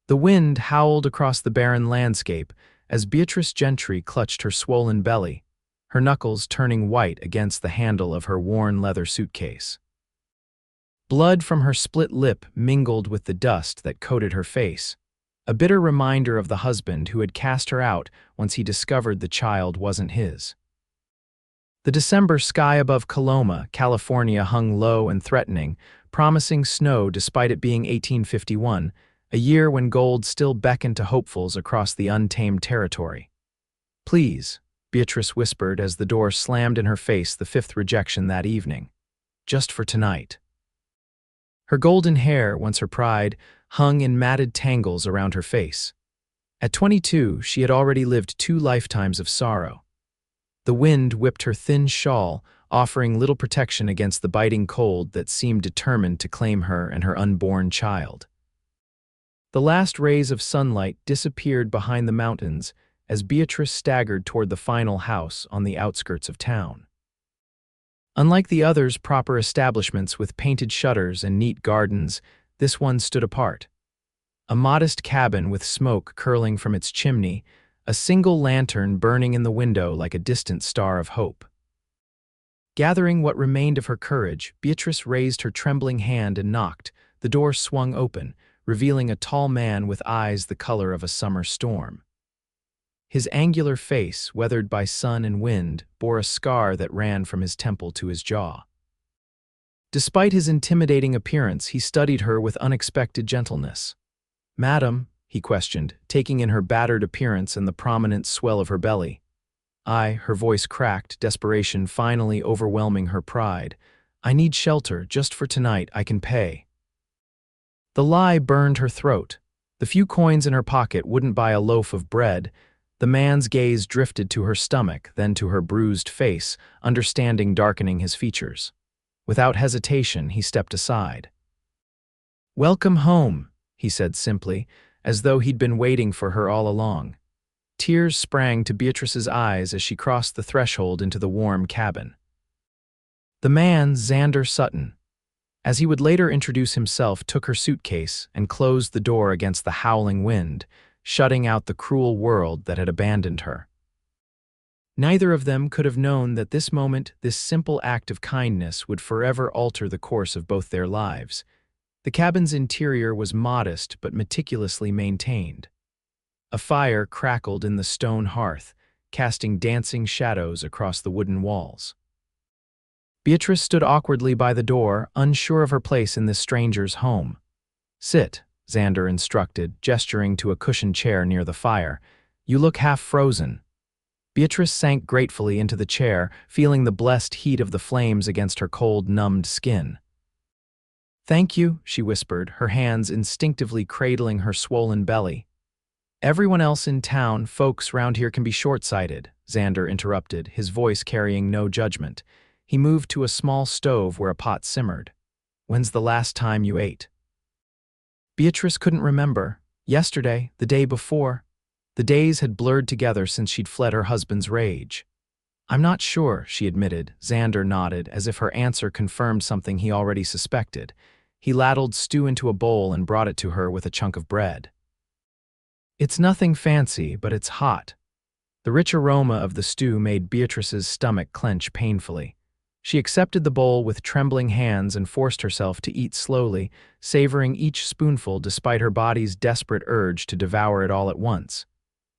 The wind howled across the barren landscape as Beatrice Gentry clutched her swollen belly, her knuckles turning white against the handle of her worn leather suitcase. Blood from her split lip mingled with the dust that coated her face, a bitter reminder of the husband who had cast her out once he discovered the child wasn't his. The December sky above Coloma, California hung low and threatening, promising snow despite it being 1851, a year when gold still beckoned to hopefuls across the untamed territory. "Please," Beatrice whispered as the door slammed in her face, the fifth rejection that evening. "Just for tonight." Her golden hair, once her pride, hung in matted tangles around her face. At 22, she had already lived 2 lifetimes of sorrow. The wind whipped her thin shawl, offering little protection against the biting cold that seemed determined to claim her and her unborn child. The last rays of sunlight disappeared behind the mountains as Beatrice staggered toward the final house on the outskirts of town. Unlike the others' proper establishments with painted shutters and neat gardens, this one stood apart. A modest cabin with smoke curling from its chimney, a single lantern burning in the window like a distant star of hope. Gathering what remained of her courage, Beatrice raised her trembling hand and knocked. The door swung open, revealing a tall man with eyes the color of a summer storm. His angular face, weathered by sun and wind, bore a scar that ran from his temple to his jaw. Despite his intimidating appearance, he studied her with unexpected gentleness. "Madam," he questioned, taking in her battered appearance and the prominent swell of her belly. Her voice cracked, desperation finally overwhelming her pride. "I need shelter, just for tonight. I can pay." The lie burned her throat. The few coins in her pocket wouldn't buy a loaf of bread. The man's gaze drifted to her stomach, then to her bruised face, understanding darkening his features. Without hesitation, he stepped aside. "Welcome home," he said simply, as though he'd been waiting for her all along. Tears sprang to Beatrice's eyes as she crossed the threshold into the warm cabin. The man, Xander Sutton, as he would later introduce himself, took her suitcase and closed the door against the howling wind, shutting out the cruel world that had abandoned her. Neither of them could have known that this moment, this simple act of kindness, would forever alter the course of both their lives. The cabin's interior was modest but meticulously maintained. A fire crackled in the stone hearth, casting dancing shadows across the wooden walls. Beatrice stood awkwardly by the door, unsure of her place in this stranger's home. "Sit," Xander instructed, gesturing to a cushioned chair near the fire. "You look half frozen." Beatrice sank gratefully into the chair, feeling the blessed heat of the flames against her cold, numbed skin. "Thank you," she whispered, her hands instinctively cradling her swollen belly. "Everyone else in town, folks round here can be short-sighted," Xander interrupted, his voice carrying no judgment. He moved to a small stove where a pot simmered. "When's the last time you ate?" Beatrice couldn't remember. Yesterday, the day before. The days had blurred together since she'd fled her husband's rage. "I'm not sure," she admitted. Xander nodded, as if her answer confirmed something he already suspected. He ladled stew into a bowl and brought it to her with a chunk of bread. "It's nothing fancy, but it's hot." The rich aroma of the stew made Beatrice's stomach clench painfully. She accepted the bowl with trembling hands and forced herself to eat slowly, savoring each spoonful despite her body's desperate urge to devour it all at once.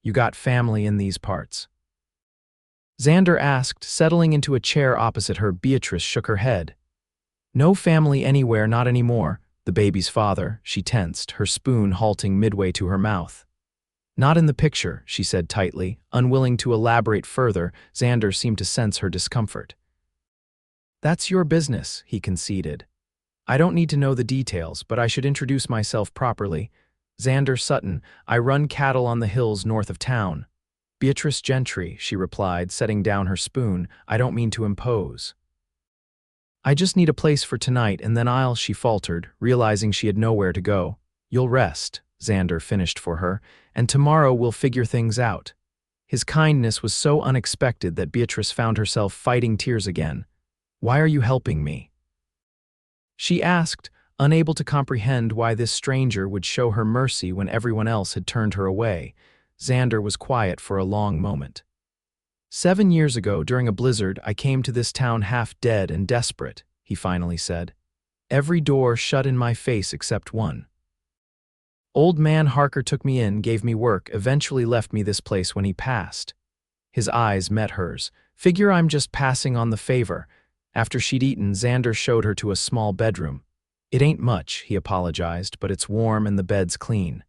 "You got family in these parts?" Xander asked, settling into a chair opposite her. Beatrice shook her head. "No family anywhere, not anymore." The baby's father, she tensed, her spoon halting midway to her mouth. "Not in the picture," she said tightly, unwilling to elaborate further. Xander seemed to sense her discomfort. "That's your business," he conceded. "I don't need to know the details, but I should introduce myself properly. Xander Sutton, I run cattle on the hills north of town." "Beatrice Gentry," she replied, setting down her spoon. "I don't mean to impose." "I just need a place for tonight, and then she faltered, realizing she had nowhere to go. "You'll rest," Xander finished for her, "and tomorrow we'll figure things out." His kindness was so unexpected that Beatrice found herself fighting tears again. "Why are you helping me?" she asked, Unable to comprehend why this stranger would show her mercy when everyone else had turned her away, Xander was quiet for a long moment. 7 years ago, during a blizzard, I came to this town half dead and desperate, he finally said. Every door shut in my face except one. Old man Harker took me in, gave me work, eventually left me this place when he passed. His eyes met hers. Figure I'm just passing on the favor. After she'd eaten, Xander showed her to a small bedroom. It ain't much, he apologized, but it's warm and the bed's clean.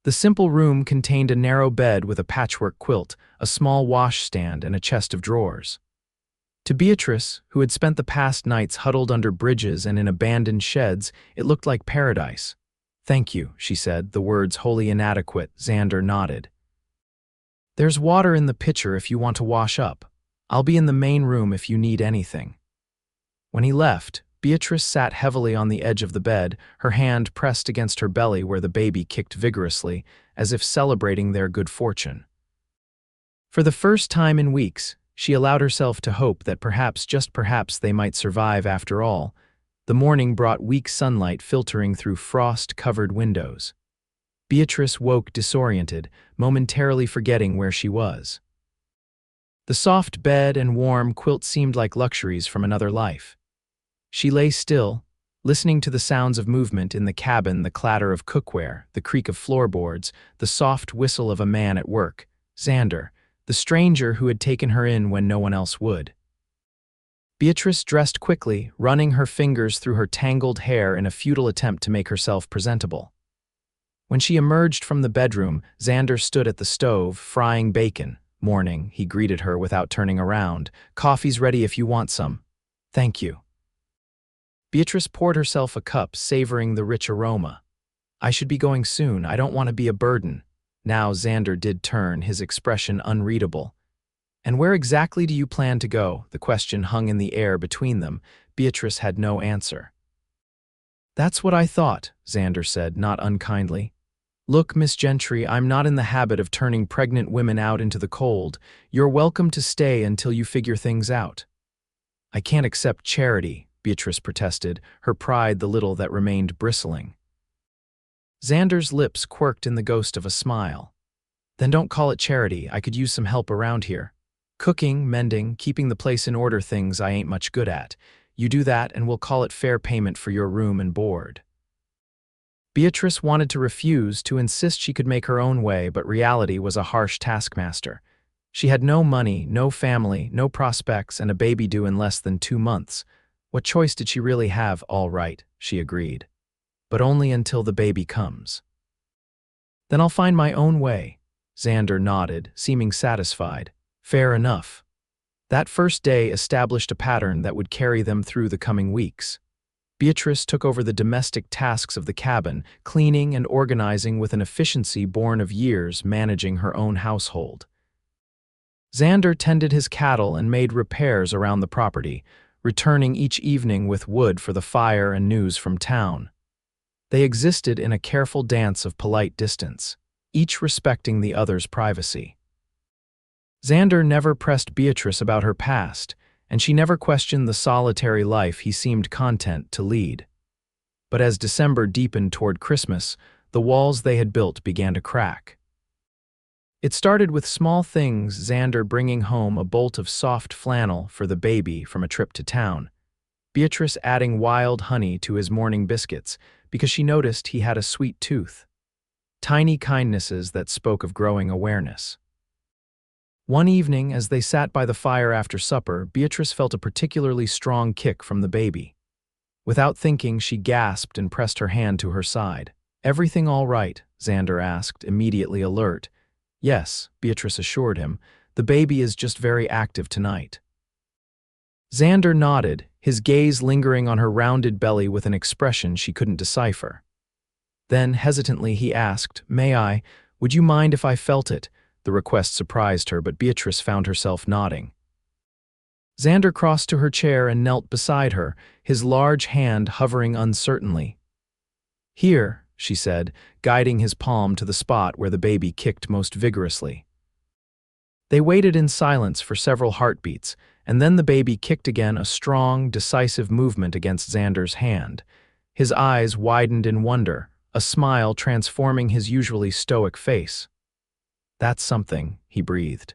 The simple room contained a narrow bed with a patchwork quilt, a small washstand, and a chest of drawers. To Beatrice, who had spent the past nights huddled under bridges and in abandoned sheds, it looked like paradise. Thank you, she said, the words wholly inadequate. Xander nodded. There's water in the pitcher if you want to wash up. I'll be in the main room if you need anything. When he left, Beatrice sat heavily on the edge of the bed, her hand pressed against her belly where the baby kicked vigorously, as if celebrating their good fortune. For the first time in weeks, she allowed herself to hope that perhaps, just perhaps, they might survive after all. The morning brought weak sunlight filtering through frost-covered windows. Beatrice woke disoriented, momentarily forgetting where she was. The soft bed and warm quilt seemed like luxuries from another life. She lay still, listening to the sounds of movement in the cabin, the clatter of cookware, the creak of floorboards, the soft whistle of a man at work, Xander, the stranger who had taken her in when no one else would. Beatrice dressed quickly, running her fingers through her tangled hair in a futile attempt to make herself presentable. When she emerged from the bedroom, Xander stood at the stove, frying bacon. Morning, he greeted her without turning around. Coffee's ready if you want some. Thank you. Beatrice poured herself a cup, savoring the rich aroma. I should be going soon. I don't want to be a burden. Now Xander did turn, his expression unreadable. And where exactly do you plan to go? The question hung in the air between them. Beatrice had no answer. That's what I thought, Xander said, not unkindly. Look, Miss Gentry, I'm not in the habit of turning pregnant women out into the cold. You're welcome to stay until you figure things out. I can't accept charity, Beatrice protested, her pride the little that remained bristling. Xander's lips quirked in the ghost of a smile. Then don't call it charity. I could use some help around here. Cooking, mending, keeping the place in order, things I ain't much good at. You do that and we'll call it fair payment for your room and board. Beatrice wanted to refuse, to insist she could make her own way, but reality was a harsh taskmaster. She had no money, no family, no prospects, and a baby due in less than 2 months. What choice did she really have? All right, she agreed. But only until the baby comes. Then I'll find my own way. Xander nodded, seeming satisfied. Fair enough. That first day established a pattern that would carry them through the coming weeks. Beatrice took over the domestic tasks of the cabin, cleaning and organizing with an efficiency born of years managing her own household. Xander tended his cattle and made repairs around the property, returning each evening with wood for the fire and news from town. They existed in a careful dance of polite distance, each respecting the other's privacy. Xander never pressed Beatrice about her past, and she never questioned the solitary life he seemed content to lead. But as December deepened toward Christmas, the walls they had built began to crack. It started with small things, Xander bringing home a bolt of soft flannel for the baby from a trip to town, Beatrice adding wild honey to his morning biscuits because she noticed he had a sweet tooth. Tiny kindnesses that spoke of growing awareness. One evening, as they sat by the fire after supper, Beatrice felt a particularly strong kick from the baby. Without thinking, she gasped and pressed her hand to her side. Everything all right? Xander asked, immediately alert. Yes, Beatrice assured him. The baby is just very active tonight. Xander nodded, his gaze lingering on her rounded belly with an expression she couldn't decipher. Then, hesitantly, he asked, would you mind if I felt it? The request surprised her, but Beatrice found herself nodding. Xander crossed to her chair and knelt beside her, his large hand hovering uncertainly. Here, she said, guiding his palm to the spot where the baby kicked most vigorously. They waited in silence for several heartbeats, and then the baby kicked again, a strong, decisive movement against Xander's hand. His eyes widened in wonder, a smile transforming his usually stoic face. "That's something," he breathed.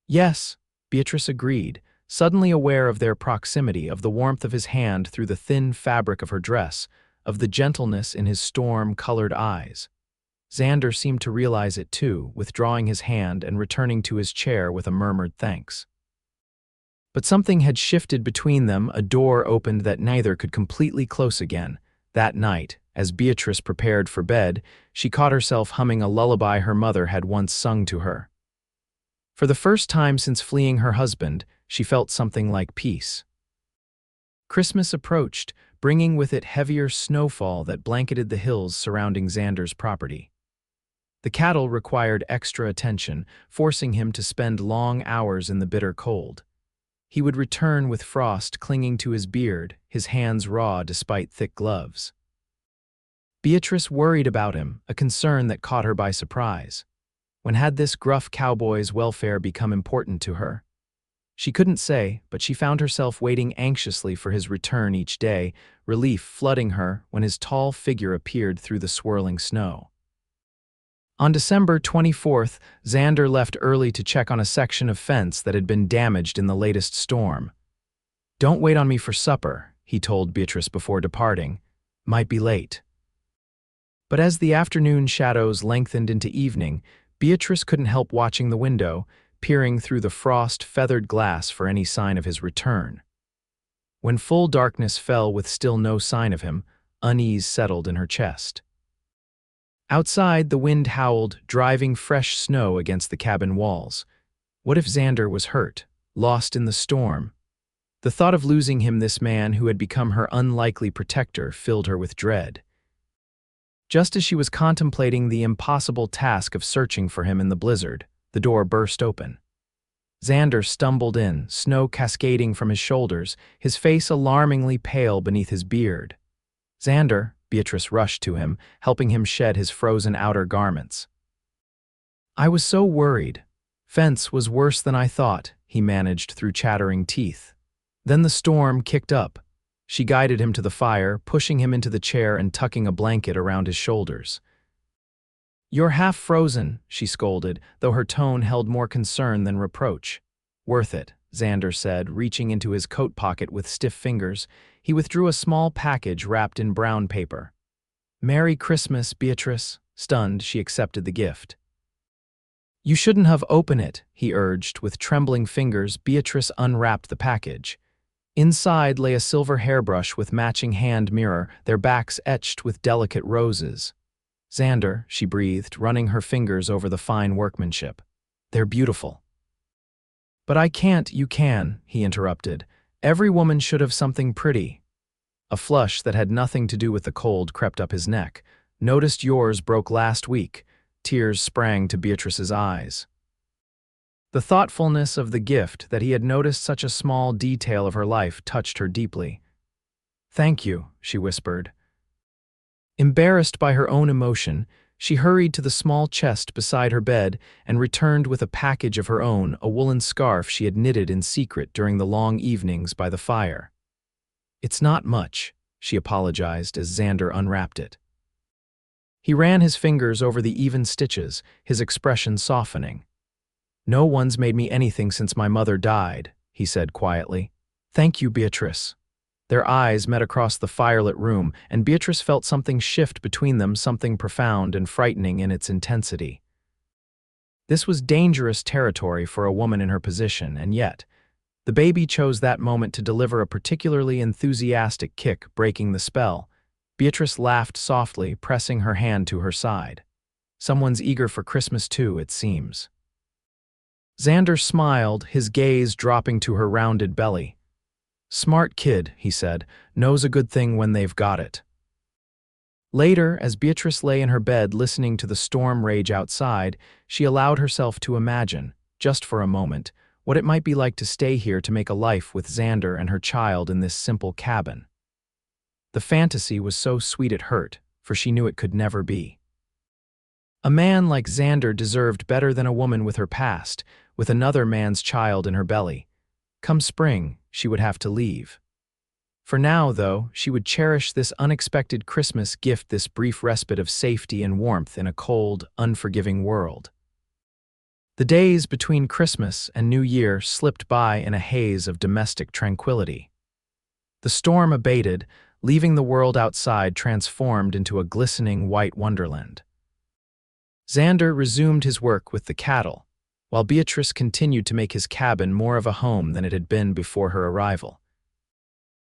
"Yes," Beatrice agreed, suddenly aware of their proximity, of the warmth of his hand through the thin fabric of her dress, of the gentleness in his storm-colored eyes. Xander seemed to realize it too, withdrawing his hand and returning to his chair with a murmured thanks. But something had shifted between them, a door opened that neither could completely close again. That night, as Beatrice prepared for bed, she caught herself humming a lullaby her mother had once sung to her. For the first time since fleeing her husband, she felt something like peace. Christmas approached, bringing with it heavier snowfall that blanketed the hills surrounding Xander's property. The cattle required extra attention, forcing him to spend long hours in the bitter cold. He would return with frost clinging to his beard, his hands raw despite thick gloves. Beatrice worried about him, a concern that caught her by surprise. When had this gruff cowboy's welfare become important to her? She couldn't say, but she found herself waiting anxiously for his return each day, relief flooding her when his tall figure appeared through the swirling snow. On December 24th, Xander left early to check on a section of fence that had been damaged in the latest storm. "Don't wait on me for supper," he told Beatrice before departing. "Might be late." But as the afternoon shadows lengthened into evening, Beatrice couldn't help watching the window, peering through the frost-feathered glass for any sign of his return. When full darkness fell with still no sign of him, unease settled in her chest. Outside, the wind howled, driving fresh snow against the cabin walls. What if Xander was hurt, lost in the storm? The thought of losing him, this man who had become her unlikely protector, filled her with dread. Just as she was contemplating the impossible task of searching for him in the blizzard, the door burst open. Xander stumbled in, snow cascading from his shoulders, his face alarmingly pale beneath his beard. "Xander," Beatrice rushed to him, helping him shed his frozen outer garments. "I was so worried. Fence was worse than I thought," he managed through chattering teeth. Then the storm kicked up. She guided him to the fire, pushing him into the chair and tucking a blanket around his shoulders. "You're half frozen," she scolded, though her tone held more concern than reproach. "Worth it," Xander said, reaching into his coat pocket with stiff fingers. He withdrew a small package wrapped in brown paper. "Merry Christmas, Beatrice." Stunned, she accepted the gift. "You shouldn't have opened it," he urged. With trembling fingers, Beatrice unwrapped the package. Inside lay a silver hairbrush with matching hand mirror, their backs etched with delicate roses. "Xander," she breathed, running her fingers over the fine workmanship. "They're beautiful." "But I can't." "You can," he interrupted. "Every woman should have something pretty." A flush that had nothing to do with the cold crept up his neck. "Noticed yours broke last week." Tears sprang to Beatrice's eyes. The thoughtfulness of the gift, that he had noticed such a small detail of her life, touched her deeply. "Thank you," she whispered. Embarrassed by her own emotion, she hurried to the small chest beside her bed and returned with a package of her own, a woolen scarf she had knitted in secret during the long evenings by the fire. "It's not much," she apologized as Xander unwrapped it. He ran his fingers over the even stitches, his expression softening. "No one's made me anything since my mother died," he said quietly. "Thank you, Beatrice." Their eyes met across the firelit room, and Beatrice felt something shift between them, something profound and frightening in its intensity. This was dangerous territory for a woman in her position, and yet, the baby chose that moment to deliver a particularly enthusiastic kick, breaking the spell. Beatrice laughed softly, pressing her hand to her side. "Someone's eager for Christmas too, it seems." Xander smiled, his gaze dropping to her rounded belly. "Smart kid," he said, "knows a good thing when they've got it." Later, as Beatrice lay in her bed listening to the storm rage outside, she allowed herself to imagine, just for a moment, what it might be like to stay here to make a life with Xander and her child in this simple cabin. The fantasy was so sweet it hurt, for she knew it could never be. A man like Xander deserved better than a woman with her past, with another man's child in her belly. Come spring, she would have to leave. For now, though, she would cherish this unexpected Christmas gift, this brief respite of safety and warmth in a cold, unforgiving world. The days between Christmas and New Year slipped by in a haze of domestic tranquility. The storm abated, leaving the world outside transformed into a glistening white wonderland. Xander resumed his work with the cattle, while Beatrice continued to make his cabin more of a home than it had been before her arrival.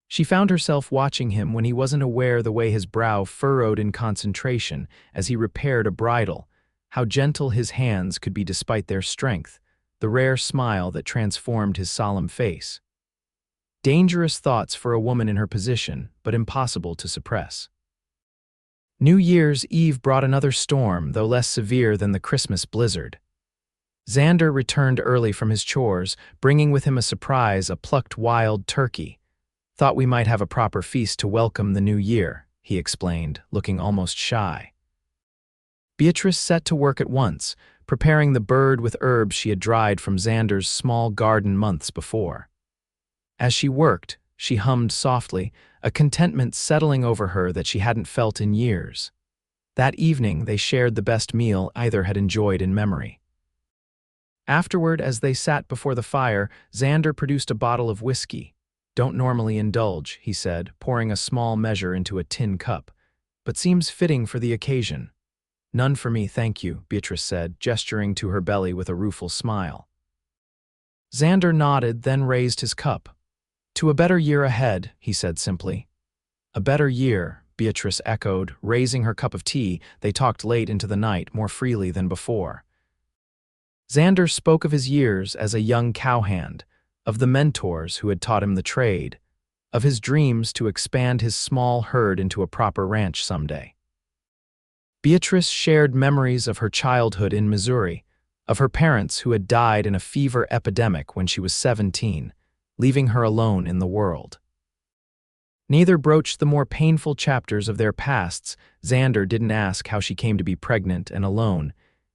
She found herself watching him when he wasn't aware, the way his brow furrowed in concentration as he repaired a bridle, how gentle his hands could be despite their strength, the rare smile that transformed his solemn face. Dangerous thoughts for a woman in her position, but impossible to suppress. New Year's Eve brought another storm, though less severe than the Christmas blizzard. Xander returned early from his chores, bringing with him a surprise, a plucked wild turkey. "Thought we might have a proper feast to welcome the new year," he explained, looking almost shy. Beatrice set to work at once, preparing the bird with herbs she had dried from Xander's small garden months before. As she worked, she hummed softly, a contentment settling over her that she hadn't felt in years. That evening, they shared the best meal either had enjoyed in memory. Afterward, as they sat before the fire, Xander produced a bottle of whiskey. "Don't normally indulge," he said, pouring a small measure into a tin cup, "but seems fitting for the occasion." "None for me, thank you," Beatrice said, gesturing to her belly with a rueful smile. Xander nodded, then raised his cup. "To a better year ahead," he said simply. "A better year," Beatrice echoed, raising her cup of tea. They talked late into the night, more freely than before. Xander spoke of his years as a young cowhand, of the mentors who had taught him the trade, of his dreams to expand his small herd into a proper ranch someday. Beatrice shared memories of her childhood in Missouri, of her parents who had died in a fever epidemic when she was 17, leaving her alone in the world. Neither broached the more painful chapters of their pasts. Xander didn't ask how she came to be pregnant and alone,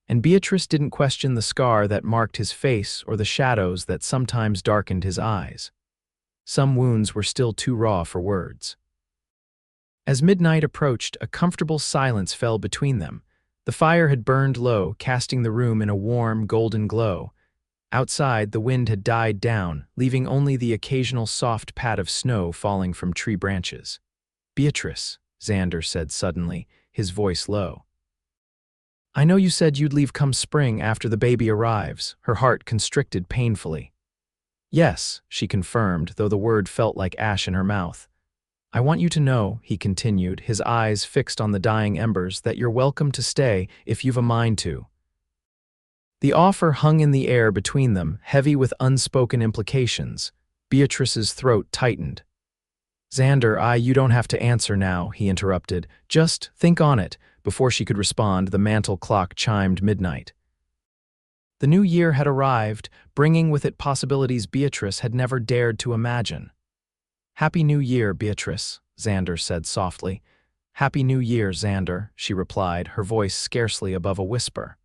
and Beatrice didn't question the scar that marked his face or the shadows that sometimes darkened his eyes. Some wounds were still too raw for words. As midnight approached, a comfortable silence fell between them. The fire had burned low, casting the room in a warm, golden glow. Outside, the wind had died down, leaving only the occasional soft pat of snow falling from tree branches. "Beatrice," Xander said suddenly, his voice low. "I know you said you'd leave come spring after the baby arrives." Her heart constricted painfully. "Yes," she confirmed, though the word felt like ash in her mouth. "I want you to know," he continued, his eyes fixed on the dying embers, "that you're welcome to stay if you've a mind to." The offer hung in the air between them, heavy with unspoken implications. Beatrice's throat tightened. "Xander, you don't have to answer now," he interrupted. "Just think on it." Before she could respond, the mantel clock chimed midnight. The new year had arrived, bringing with it possibilities Beatrice had never dared to imagine. "Happy New Year, Beatrice," Xander said softly. "Happy New Year, Xander," she replied, her voice scarcely above a whisper.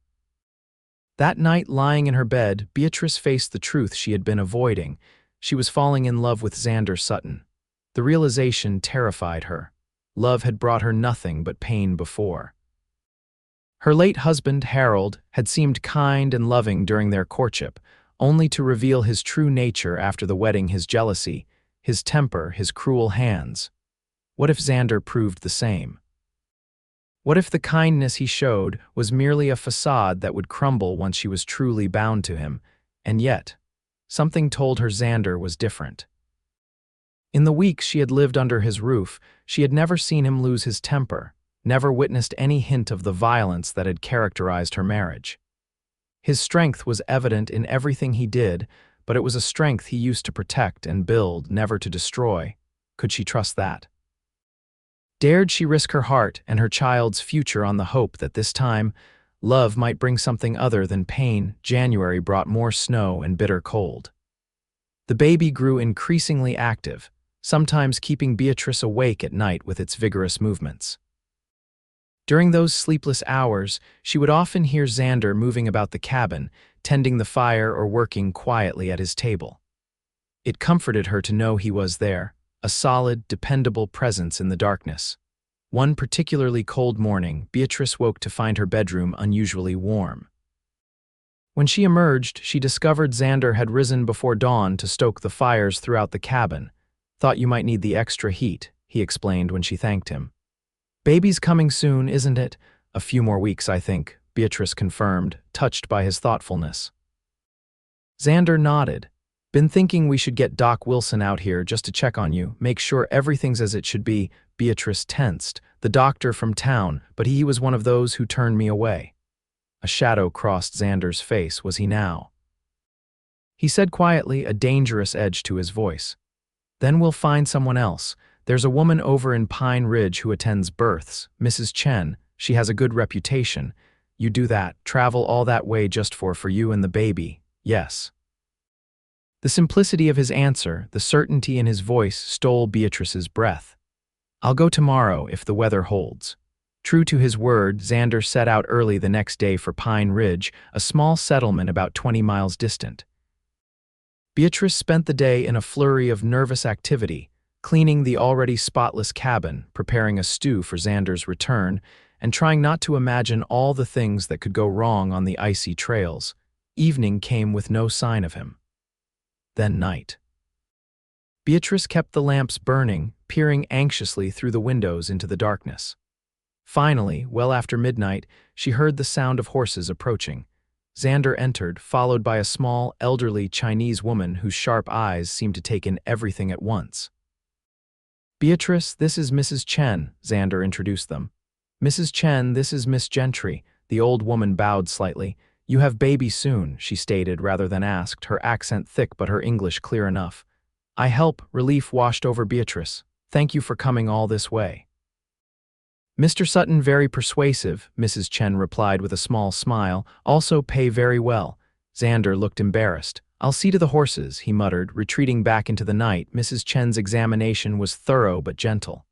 That night, lying in her bed, Beatrice faced the truth she had been avoiding. She was falling in love with Xander Sutton. The realization terrified her. Love had brought her nothing but pain before. Her late husband, Harold, had seemed kind and loving during their courtship, only to reveal his true nature after the wedding: his jealousy, his temper, his cruel hands. What if Xander proved the same? What if the kindness he showed was merely a facade that would crumble once she was truly bound to him? And yet, something told her Xander was different. In the weeks she had lived under his roof, she had never seen him lose his temper, never witnessed any hint of the violence that had characterized her marriage. His strength was evident in everything he did, but it was a strength he used to protect and build, never to destroy. Could she trust that? Dared she risk her heart and her child's future on the hope that this time, love might bring something other than pain? January brought more snow and bitter cold. The baby grew increasingly active, sometimes keeping Beatrice awake at night with its vigorous movements. During those sleepless hours, she would often hear Xander moving about the cabin, tending the fire or working quietly at his table. It comforted her to know he was there, a solid, dependable presence in the darkness. One particularly cold morning, Beatrice woke to find her bedroom unusually warm. When she emerged, she discovered Xander had risen before dawn to stoke the fires throughout the cabin. "Thought you might need the extra heat," he explained when she thanked him. "Baby's coming soon, isn't it?" "A few more weeks, I think," Beatrice confirmed, touched by his thoughtfulness. Xander nodded. "Been thinking we should get Doc Wilson out here just to check on you, make sure everything's as it should be." Beatrice tensed. "The doctor from town, but he was one of those who turned me away." A shadow crossed Xander's face. Was he now? He said quietly, a dangerous edge to his voice. "Then we'll find someone else. There's a woman over in Pine Ridge who attends births, Mrs. Chen. She has a good reputation. You do that, travel all that way just for you and the baby, yes." The simplicity of his answer, the certainty in his voice, stole Beatrice's breath. "I'll go tomorrow if the weather holds." True to his word, Xander set out early the next day for Pine Ridge, a small settlement about 20 miles distant. Beatrice spent the day in a flurry of nervous activity, cleaning the already spotless cabin, preparing a stew for Xander's return, and trying not to imagine all the things that could go wrong on the icy trails. Evening came with no sign of him. Then night. Beatrice kept the lamps burning, peering anxiously through the windows into the darkness. Finally, well after midnight, she heard the sound of horses approaching. Xander entered, followed by a small, elderly Chinese woman whose sharp eyes seemed to take in everything at once. "Beatrice, this is Mrs. Chen," Xander introduced them. "Mrs. Chen, this is Miss Gentry." The old woman bowed slightly. "You have baby soon," she stated rather than asked, her accent thick but her English clear enough. "I help," relief washed over Beatrice. "Thank you for coming all this way." "Mr. Sutton very persuasive," Mrs. Chen replied with a small smile. "Also pay very well." Xander looked embarrassed. "I'll see to the horses," he muttered, retreating back into the night. Mrs. Chen's examination was thorough but gentle.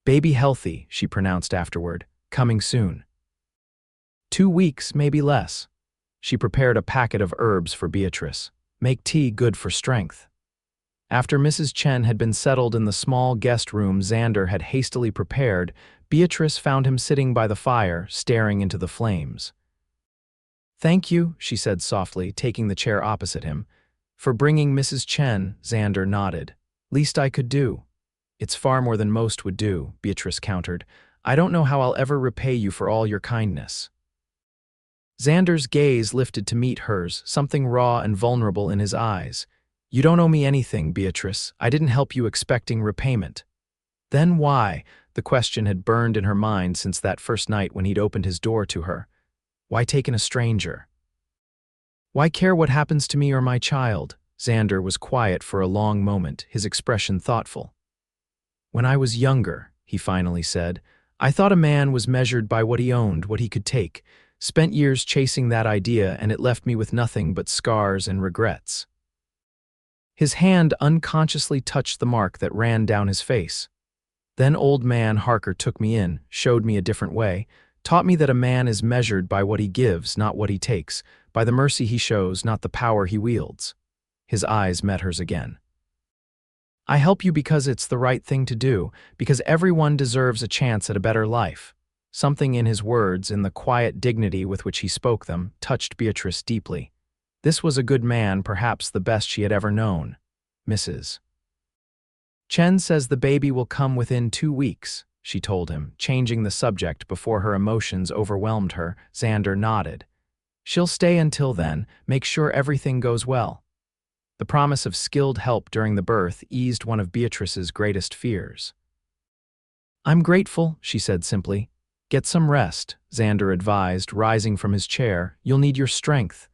"Baby healthy," she pronounced afterward. "Coming soon. 2 weeks, maybe less." She prepared a packet of herbs for Beatrice. "Make tea good for strength." After Mrs. Chen had been settled in the small guest room Xander had hastily prepared, Beatrice found him sitting by the fire, staring into the flames. "Thank you," she said softly, taking the chair opposite him. "For bringing Mrs. Chen," Xander nodded. "Least I could do." "It's far more than most would do," Beatrice countered. "I don't know how I'll ever repay you for all your kindness." Xander's gaze lifted to meet hers, something raw and vulnerable in his eyes. "You don't owe me anything, Beatrice. I didn't help you expecting repayment." Then why? The question had burned in her mind since that first night when he'd opened his door to her. Why take in a stranger? Why care what happens to me or my child? Xander was quiet for a long moment, his expression thoughtful. "When I was younger," he finally said, "I thought a man was measured by what he owned, what he could take. Spent years chasing that idea, and it left me with nothing but scars and regrets." His hand unconsciously touched the mark that ran down his face. "Then old man Harker took me in, showed me a different way, taught me that a man is measured by what he gives, not what he takes, by the mercy he shows, not the power he wields." His eyes met hers again. "I help you because it's the right thing to do, because everyone deserves a chance at a better life." Something in his words, in the quiet dignity with which he spoke them, touched Beatrice deeply. This was a good man, perhaps the best she had ever known. "Mrs. Chen says the baby will come within 2 weeks, she told him, changing the subject before her emotions overwhelmed her. Xander nodded. "She'll stay until then, make sure everything goes well." The promise of skilled help during the birth eased one of Beatrice's greatest fears. "I'm grateful," she said simply. "Get some rest," Xander advised, rising from his chair. "You'll need your strength."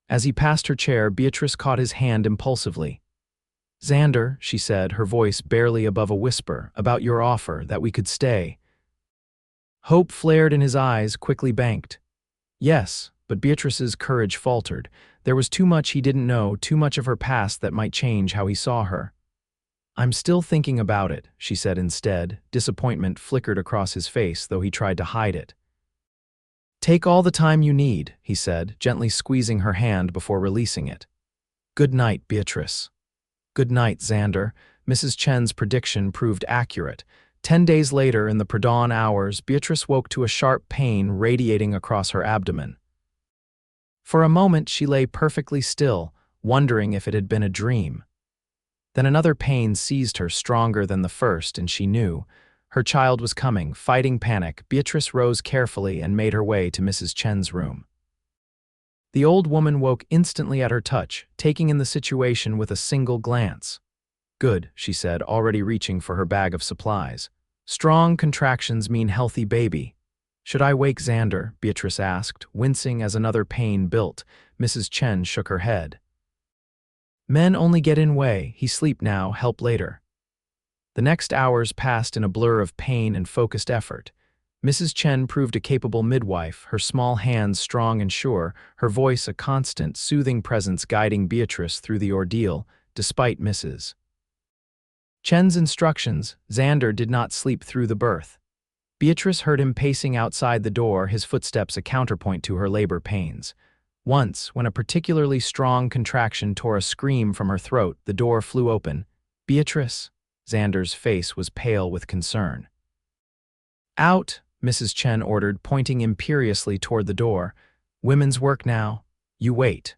As he passed her chair, Beatrice caught his hand impulsively. "Xander," she said, her voice barely above a whisper, "about your offer, that we could stay." Hope flared in his eyes, quickly banked. "Yes," but Beatrice's courage faltered. There was too much he didn't know, too much of her past that might change how he saw her. "I'm still thinking about it," she said instead. Disappointment flickered across his face, though he tried to hide it. "Take all the time you need," he said, gently squeezing her hand before releasing it. "Good night, Beatrice." "Good night, Xander." Mrs. Chen's prediction proved accurate. 10 days later, in the pre-dawn hours, Beatrice woke to a sharp pain radiating across her abdomen. For a moment, she lay perfectly still, wondering if it had been a dream. Then another pain seized her, stronger than the first, and she knew her child was coming. Fighting panic, Beatrice rose carefully and made her way to Mrs. Chen's room. The old woman woke instantly at her touch, taking in the situation with a single glance. "Good," she said, already reaching for her bag of supplies. "Strong contractions mean healthy baby." "Should I wake Xander?" Beatrice asked, wincing as another pain built. Mrs. Chen shook her head. "Men only get in way. He sleep now, help later." The next hours passed in a blur of pain and focused effort. Mrs. Chen proved a capable midwife, her small hands strong and sure, her voice a constant, soothing presence guiding Beatrice through the ordeal, despite Mrs. Chen's instructions. Xander did not sleep through the birth. Beatrice heard him pacing outside the door, his footsteps a counterpoint to her labor pains. Once, when a particularly strong contraction tore a scream from her throat, the door flew open. "Beatrice?" Xander's face was pale with concern. "Out," Mrs. Chen ordered, pointing imperiously toward the door. "Women's work now. You wait."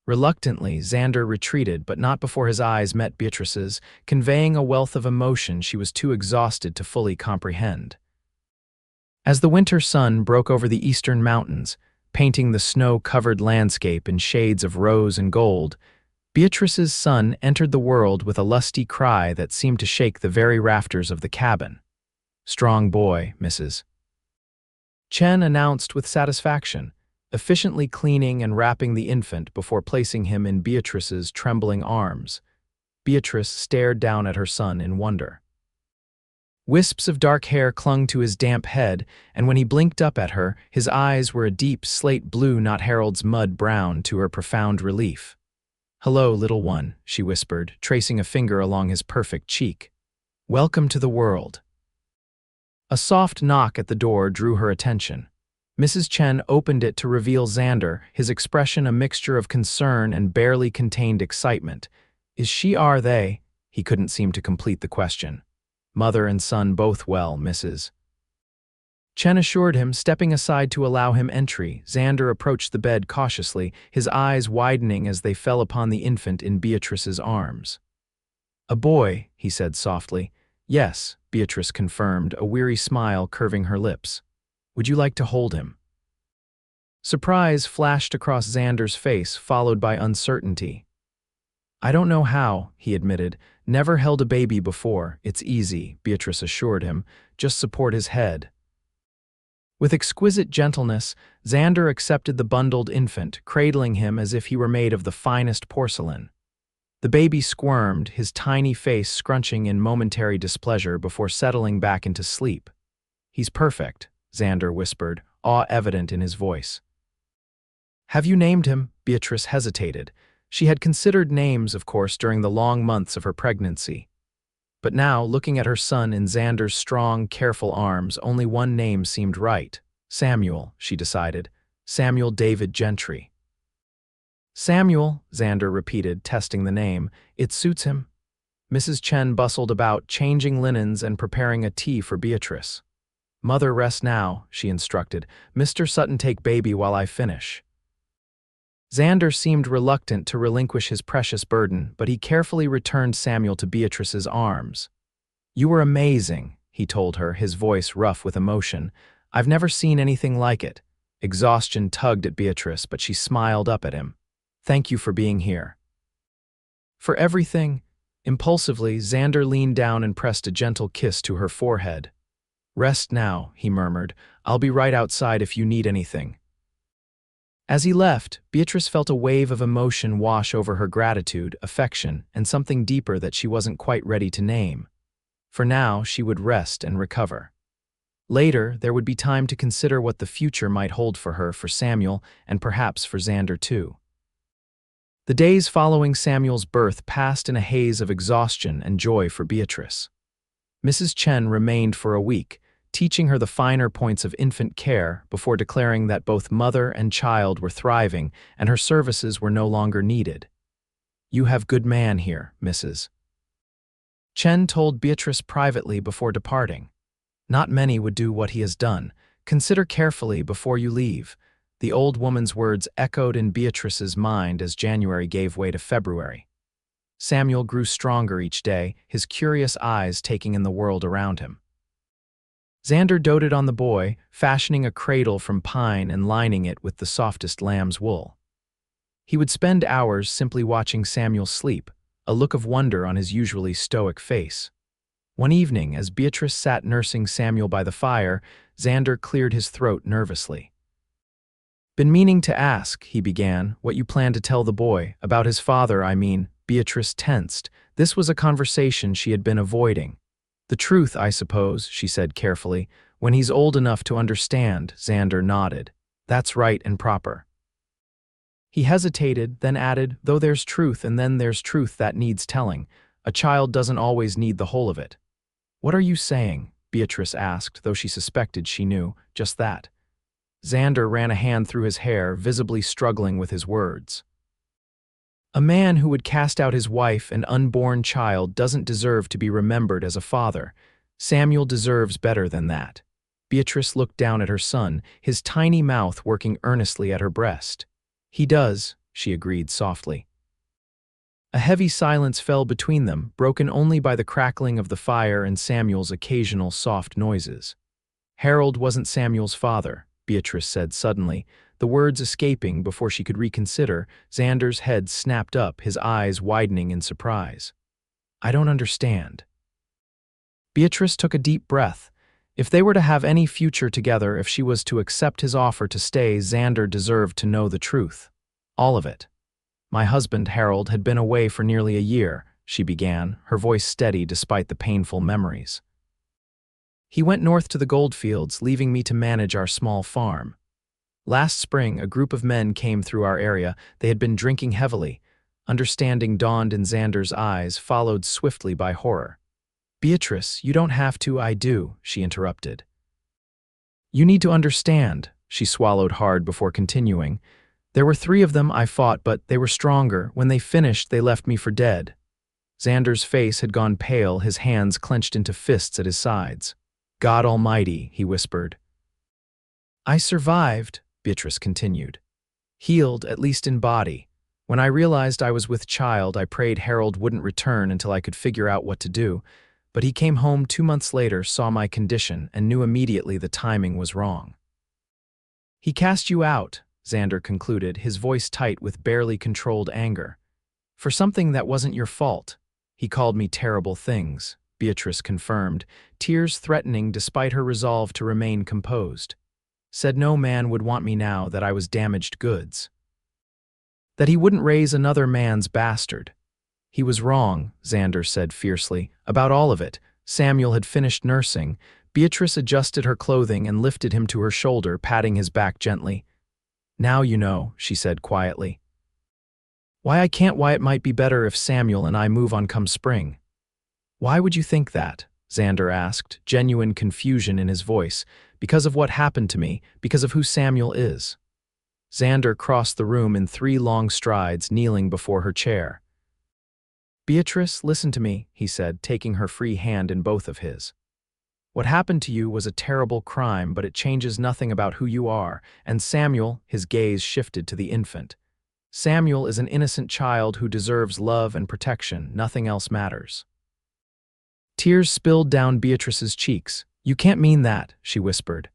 Reluctantly, Xander retreated, but not before his eyes met Beatrice's, conveying a wealth of emotion she was too exhausted to fully comprehend. As the winter sun broke over the eastern mountains, painting the snow-covered landscape in shades of rose and gold, Beatrice's son entered the world with a lusty cry that seemed to shake the very rafters of the cabin. "Strong boy, Mrs. Chen announced with satisfaction, efficiently cleaning and wrapping the infant before placing him in Beatrice's trembling arms. Beatrice stared down at her son in wonder. Wisps of dark hair clung to his damp head, and when he blinked up at her, his eyes were a deep slate blue, not Harold's mud brown, to her profound relief. "Hello, little one," she whispered, tracing a finger along his perfect cheek. "Welcome to the world." A soft knock at the door drew her attention. Mrs. Chen opened it to reveal Xander, his expression a mixture of concern and barely contained excitement. "Is she, are they?" He couldn't seem to complete the question. "Mother and son both well, Mrs. Chen assured him, stepping aside to allow him entry. Xander approached the bed cautiously, his eyes widening as they fell upon the infant in Beatrice's arms. "A boy," he said softly. "Yes," Beatrice confirmed, a weary smile curving her lips. "Would you like to hold him?" Surprise flashed across Xander's face, followed by uncertainty. "I don't know how," he admitted. "Never held a baby before. It's easy," Beatrice assured him. "Just support his head." With exquisite gentleness, Xander accepted the bundled infant, cradling him as if he were made of the finest porcelain. The baby squirmed, his tiny face scrunching in momentary displeasure before settling back into sleep. "He's perfect," Xander whispered, awe evident in his voice. "Have you named him?" Beatrice hesitated. She had considered names, of course, during the long months of her pregnancy. But now, looking at her son in Xander's strong, careful arms, only one name seemed right. Samuel, she decided. Samuel David Gentry. "Samuel," Xander repeated, testing the name. "It suits him." Mrs. Chen bustled about, changing linens and preparing a tea for Beatrice. "Mother, rest now," she instructed. "Mr. Sutton take baby while I finish." Xander seemed reluctant to relinquish his precious burden, but he carefully returned Samuel to Beatrice's arms. "You were amazing," he told her, his voice rough with emotion. "I've never seen anything like it." Exhaustion tugged at Beatrice, but she smiled up at him. "Thank you for being here." "For everything." Impulsively, Xander leaned down and pressed a gentle kiss to her forehead. "Rest now," he murmured. "I'll be right outside if you need anything." As he left, Beatrice felt a wave of emotion wash over her, gratitude, affection, and something deeper that she wasn't quite ready to name. For now, she would rest and recover. Later, there would be time to consider what the future might hold for her, for Samuel, and perhaps for Xander too. The days following Samuel's birth passed in a haze of exhaustion and joy for Beatrice. Mrs. Chen remained for a week, teaching her the finer points of infant care before declaring that both mother and child were thriving and her services were no longer needed. "You have good man here, Mrs. Chen told Beatrice privately before departing. Not many would do what he has done. Consider carefully before you leave. The old woman's words echoed in Beatrice's mind as January gave way to February. Samuel grew stronger each day, his curious eyes taking in the world around him. Xander doted on the boy, fashioning a cradle from pine and lining it with the softest lamb's wool. He would spend hours simply watching Samuel sleep, a look of wonder on his usually stoic face. One evening, as Beatrice sat nursing Samuel by the fire, Xander cleared his throat nervously. "Been meaning to ask," he began, "what you plan to tell the boy, about his father, I mean." Beatrice tensed. This was a conversation she had been avoiding. "The truth, I suppose," she said carefully. "When he's old enough to understand." Xander nodded. "That's right and proper." He hesitated, then added, "Though there's truth and then there's truth that needs telling. A child doesn't always need the whole of it." "What are you saying?" Beatrice asked, though she suspected she knew. "Just that." Xander ran a hand through his hair, visibly struggling with his words. "A man who would cast out his wife and unborn child doesn't deserve to be remembered as a father. Samuel deserves better than that." Beatrice looked down at her son, his tiny mouth working earnestly at her breast. "He does," she agreed softly. A heavy silence fell between them, broken only by the crackling of the fire and Samuel's occasional soft noises. "Harold wasn't Samuel's father," Beatrice said suddenly, the words escaping before she could reconsider. Xander's head snapped up, his eyes widening in surprise. "I don't understand." Beatrice took a deep breath. If they were to have any future together, if she was to accept his offer to stay, Xander deserved to know the truth. All of it. "My husband, Harold, had been away for nearly a year," she began, her voice steady despite the painful memories. "He went north to the goldfields, leaving me to manage our small farm. Last spring, a group of men came through our area. They had been drinking heavily." Understanding dawned in Xander's eyes, followed swiftly by horror. "Beatrice, you don't have to." "I do," she interrupted. "You need to understand." She swallowed hard before continuing. "There were 3 of them. I fought, but they were stronger. When they finished, they left me for dead." Xander's face had gone pale, his hands clenched into fists at his sides. "God Almighty," he whispered. "I survived," Beatrice continued. "Healed, at least in body. When I realized I was with child, I prayed Harold wouldn't return until I could figure out what to do. But he came home 2 months later, saw my condition, and knew immediately the timing was wrong." "He cast you out," Xander concluded, his voice tight with barely controlled anger. "For something that wasn't your fault. He called me terrible things," Beatrice confirmed, tears threatening despite her resolve to remain composed. "Said no man would want me now, that I was damaged goods. That he wouldn't raise another man's bastard." "He was wrong," Xander said fiercely, "about all of it." Samuel had finished nursing. Beatrice adjusted her clothing and lifted him to her shoulder, patting his back gently. "Now you know," she said quietly. Why it might be better if Samuel and I move on come spring." "Why would you think that?" Xander asked, genuine confusion in his voice. "Because of what happened to me, because of who Samuel is." Xander crossed the room in 3 long strides, kneeling before her chair. "Beatrice, listen to me," he said, taking her free hand in both of his. "What happened to you was a terrible crime, but it changes nothing about who you are. And Samuel," his gaze shifted to the infant. "Samuel is an innocent child who deserves love and protection. Nothing else matters." Tears spilled down Beatrice's cheeks. "You can't mean that," she whispered.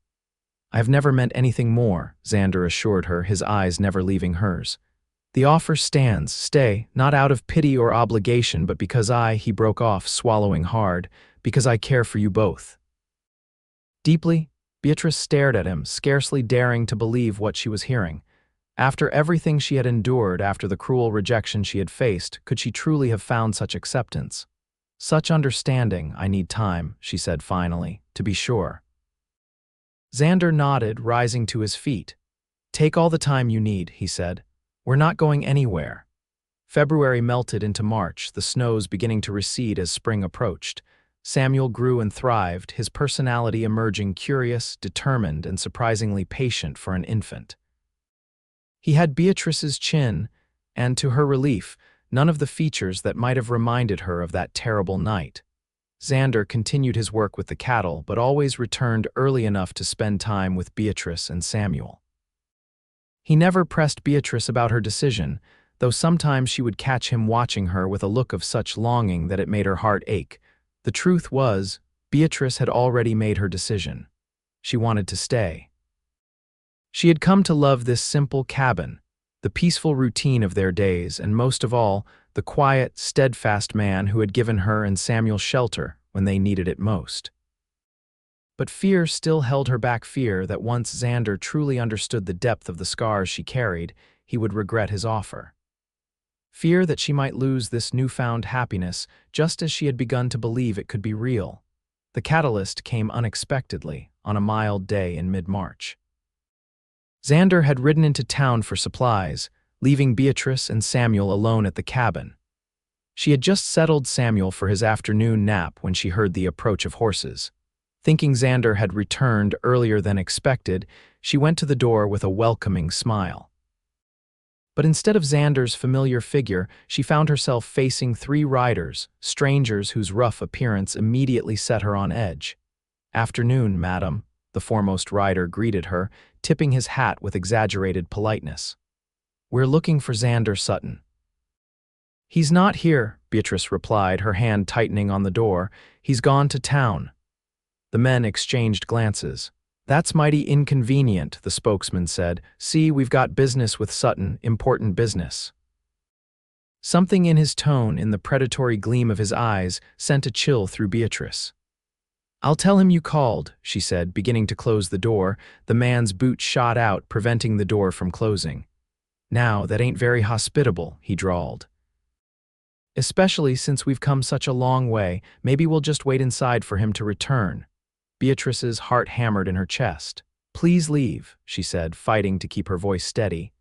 "I've never meant anything more," Xander assured her, his eyes never leaving hers. "The offer stands. Stay, not out of pity or obligation, but because he broke off, swallowing hard, "because I care for you both." Deeply, Beatrice stared at him, scarcely daring to believe what she was hearing. After everything she had endured, after the cruel rejection she had faced, could she truly have found such acceptance? "Such understanding. I need time," she said finally, "to be sure." Xander nodded, rising to his feet. "Take all the time you need," he said. "We're not going anywhere." February melted into March, the snows beginning to recede as spring approached. Samuel grew and thrived, his personality emerging curious, determined, and surprisingly patient for an infant. He had Beatrice's chin, and, to her relief, none of the features that might have reminded her of that terrible night. Xander continued his work with the cattle, but always returned early enough to spend time with Beatrice and Samuel. He never pressed Beatrice about her decision, though sometimes she would catch him watching her with a look of such longing that it made her heart ache. The truth was, Beatrice had already made her decision. She wanted to stay. She had come to love this simple cabin, the peaceful routine of their days, and most of all, the quiet, steadfast man who had given her and Samuel shelter when they needed it most. But fear still held her back, fear that once Xander truly understood the depth of the scars she carried, he would regret his offer. Fear that she might lose this newfound happiness just as she had begun to believe it could be real. The catalyst came unexpectedly on a mild day in mid-March. Xander had ridden into town for supplies, leaving Beatrice and Samuel alone at the cabin. She had just settled Samuel for his afternoon nap when she heard the approach of horses. Thinking Xander had returned earlier than expected, she went to the door with a welcoming smile. But instead of Xander's familiar figure, she found herself facing 3 riders, strangers whose rough appearance immediately set her on edge. "Afternoon, madam," the foremost rider greeted her, tipping his hat with exaggerated politeness. "We're looking for Xander Sutton." "He's not here," Beatrice replied, her hand tightening on the door. "He's gone to town." The men exchanged glances. "That's mighty inconvenient," the spokesman said. "See, we've got business with Sutton, important business." Something in his tone, in the predatory gleam of his eyes, sent a chill through Beatrice. "I'll tell him you called," she said, beginning to close the door. The man's boot shot out, preventing the door from closing. "Now, that ain't very hospitable," he drawled. "Especially since we've come such a long way, maybe we'll just wait inside for him to return." Beatrice's heart hammered in her chest. "Please leave," she said, fighting to keep her voice steady.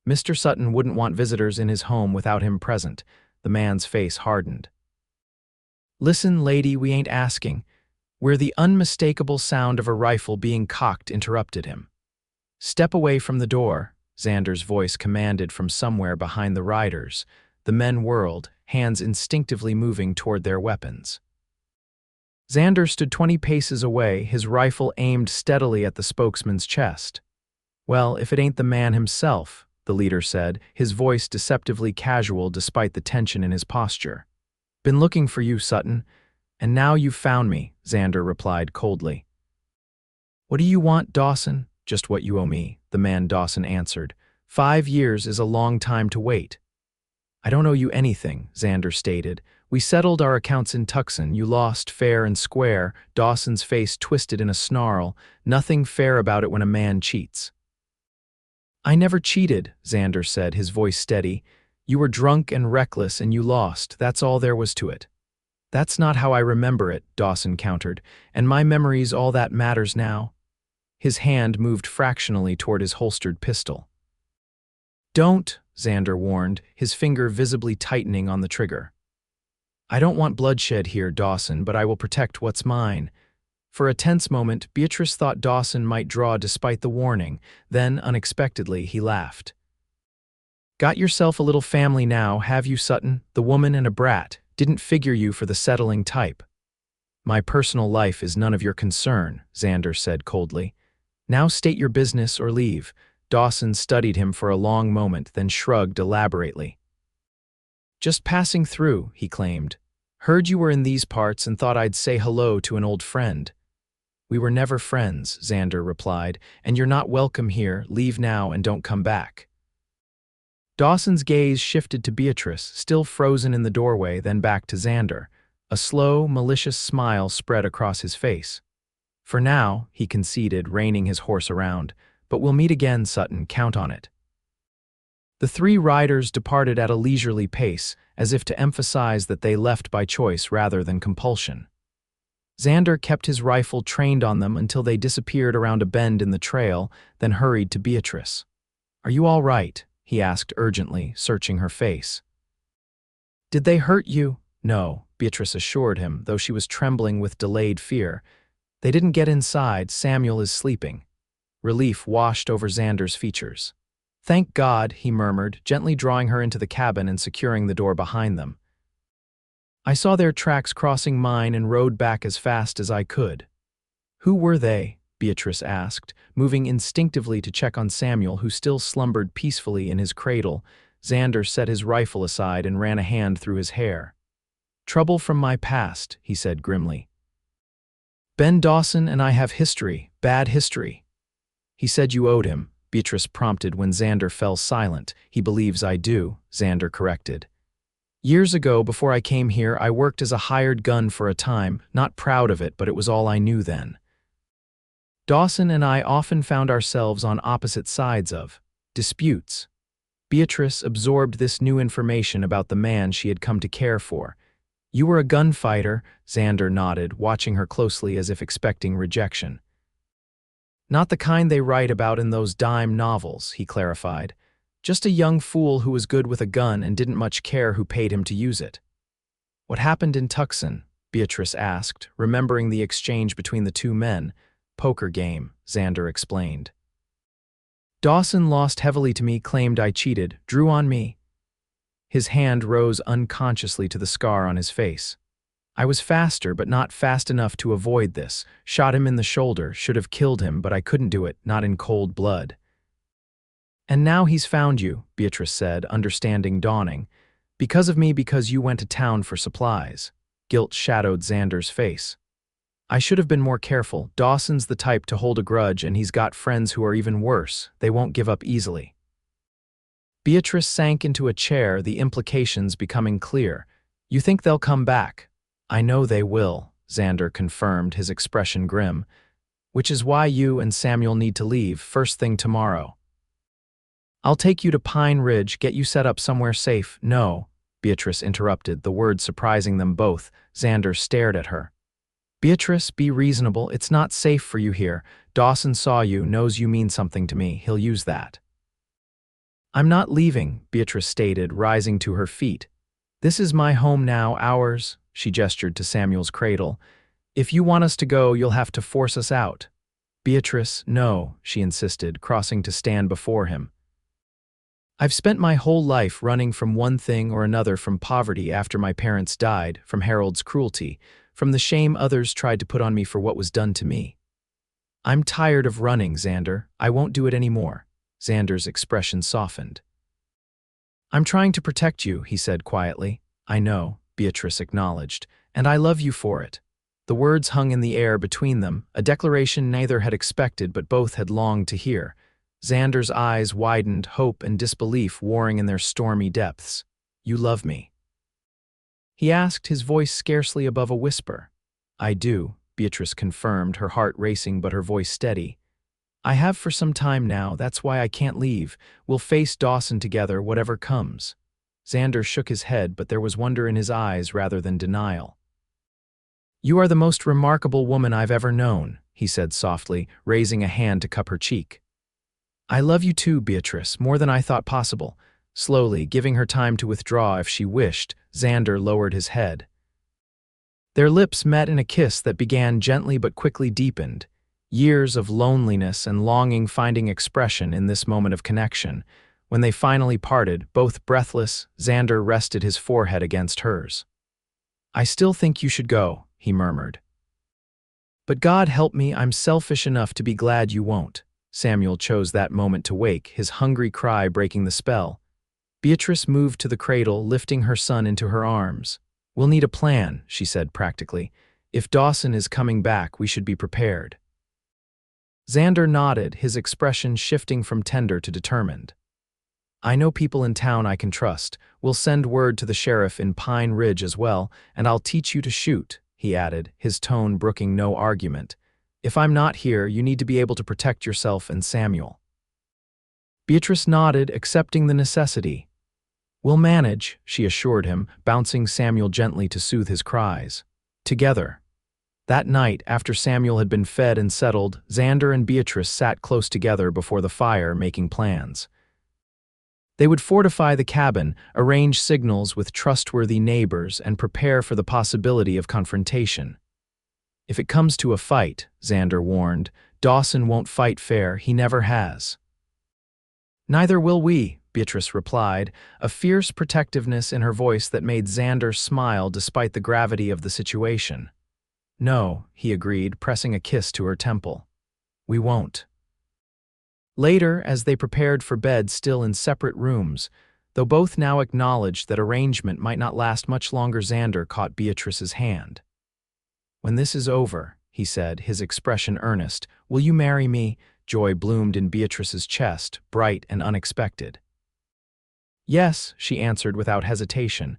Mr. Sutton wouldn't want visitors in his home without him present. The man's face hardened. "Listen, lady, we ain't asking," where the unmistakable sound of a rifle being cocked interrupted him. "Step away from the door," Xander's voice commanded from somewhere behind the riders. The men whirled, hands instinctively moving toward their weapons. Xander stood 20 paces away, his rifle aimed steadily at the spokesman's chest. "Well, if it ain't the man himself," the leader said, his voice deceptively casual despite the tension in his posture. "Been looking for you, Sutton, and now you've found me," Xander replied coldly. "What do you want, Dawson?" "Just what you owe me," the man Dawson answered. 5 years is a long time to wait." "I don't owe you anything," Xander stated. "We settled our accounts in Tucson. You lost fair and square." Dawson's face twisted in a snarl. "Nothing fair about it when a man cheats." "I never cheated," Xander said, his voice steady. "You were drunk and reckless and you lost. That's all there was to it." "That's not how I remember it," Dawson countered. "And my memory's all that matters now." His hand moved fractionally toward his holstered pistol. "Don't," Xander warned, his finger visibly tightening on the trigger. "I don't want bloodshed here, Dawson, but I will protect what's mine." For a tense moment, Beatrice thought Dawson might draw despite the warning. Then, unexpectedly, he laughed. "Got yourself a little family now, have you, Sutton? The woman and a brat. Didn't figure you for the settling type." "My personal life is none of your concern," Xander said coldly. "Now state your business or leave." Dawson studied him for a long moment, then shrugged elaborately. "Just passing through," he claimed. "Heard you were in these parts and thought I'd say hello to an old friend." "We were never friends," Xander replied, "and you're not welcome here. Leave now and don't come back." Dawson's gaze shifted to Beatrice, still frozen in the doorway, then back to Xander. A slow, malicious smile spread across his face. "For now," he conceded, reining his horse around, "but we'll meet again, Sutton, count on it." The 3 riders departed at a leisurely pace, as if to emphasize that they left by choice rather than compulsion. Xander kept his rifle trained on them until they disappeared around a bend in the trail, then hurried to Beatrice. "Are you all right?" he asked urgently, searching her face. "Did they hurt you?" "No," Beatrice assured him, though she was trembling with delayed fear. "They didn't get inside. Samuel is sleeping." Relief washed over Xander's features. "Thank God," he murmured, gently drawing her into the cabin and securing the door behind them. I saw their tracks crossing mine and rode back as fast as I could. Who were they? Beatrice asked, moving instinctively to check on Samuel, who still slumbered peacefully in his cradle. Xander set his rifle aside and ran a hand through his hair. Trouble from my past, he said grimly. Ben Dawson and I have history, bad history. He said you owed him, Beatrice prompted when Xander fell silent. He believes I do, Xander corrected. Years ago, before I came here, I worked as a hired gun for a time, not proud of it, but it was all I knew then. Dawson and I often found ourselves on opposite sides of disputes. Beatrice absorbed this new information about the man she had come to care for. You were a gunfighter, Xander nodded, watching her closely as if expecting rejection. Not the kind they write about in those dime novels, he clarified. Just a young fool who was good with a gun and didn't much care who paid him to use it. What happened in Tucson? Beatrice asked, remembering the exchange between the two men. Poker game, Xander explained. Dawson lost heavily to me, claimed I cheated, drew on me. His hand rose unconsciously to the scar on his face. I was faster, but not fast enough to avoid this. Shot him in the shoulder, should have killed him, but I couldn't do it, not in cold blood. And now he's found you, Beatrice said, understanding dawning. Because of me, because you went to town for supplies. Guilt shadowed Xander's face. I should have been more careful. Dawson's the type to hold a grudge, and he's got friends who are even worse. They won't give up easily. Beatrice sank into a chair, the implications becoming clear. You think they'll come back? I know they will, Xander confirmed, his expression grim. Which is why you and Samuel need to leave, first thing tomorrow. I'll take you to Pine Ridge, get you set up somewhere safe. No, Beatrice interrupted, the words surprising them both. Xander stared at her. Beatrice, be reasonable. It's not safe for you here. Dawson saw you, knows you mean something to me. He'll use that. I'm not leaving, Beatrice stated, rising to her feet. This is my home now, ours, she gestured to Samuel's cradle. If you want us to go, you'll have to force us out. Beatrice, no, she insisted, crossing to stand before him. I've spent my whole life running from one thing or another, from poverty after my parents died, from Harold's cruelty, from the shame others tried to put on me for what was done to me. I'm tired of running, Xander. I won't do it anymore. Xander's expression softened. I'm trying to protect you, he said quietly. I know, Beatrice acknowledged, and I love you for it. The words hung in the air between them, a declaration neither had expected but both had longed to hear. Xander's eyes widened, hope and disbelief warring in their stormy depths. You love me? He asked, his voice scarcely above a whisper. I do, Beatrice confirmed, her heart racing but her voice steady. I have for some time now, that's why I can't leave. We'll face Dawson together, whatever comes. Xander shook his head, but there was wonder in his eyes rather than denial. You are the most remarkable woman I've ever known, he said softly, raising a hand to cup her cheek. I love you too, Beatrice, more than I thought possible. Slowly, giving her time to withdraw if she wished, Xander lowered his head. Their lips met in a kiss that began gently but quickly deepened. Years of loneliness and longing finding expression in this moment of connection. When they finally parted, both breathless, Xander rested his forehead against hers. I still think you should go, he murmured. But God help me, I'm selfish enough to be glad you won't. Samuel chose that moment to wake, his hungry cry breaking the spell. Beatrice moved to the cradle, lifting her son into her arms. We'll need a plan, she said practically. If Dawson is coming back, we should be prepared. Xander nodded, his expression shifting from tender to determined. I know people in town I can trust. We'll send word to the sheriff in Pine Ridge as well, and I'll teach you to shoot, he added, his tone brooking no argument. If I'm not here, you need to be able to protect yourself and Samuel. Beatrice nodded, accepting the necessity. We'll manage, she assured him, bouncing Samuel gently to soothe his cries. Together. That night, after Samuel had been fed and settled, Xander and Beatrice sat close together before the fire, making plans. They would fortify the cabin, arrange signals with trustworthy neighbors, and prepare for the possibility of confrontation. If it comes to a fight, Xander warned, Dawson won't fight fair, he never has. Neither will we, Beatrice replied, a fierce protectiveness in her voice that made Xander smile despite the gravity of the situation. No, he agreed, pressing a kiss to her temple. We won't. Later, as they prepared for bed still in separate rooms, though both now acknowledged that arrangement might not last much longer, Xander caught Beatrice's hand. When this is over, he said, his expression earnest, will you marry me? Joy bloomed in Beatrice's chest, bright and unexpected. Yes, she answered without hesitation.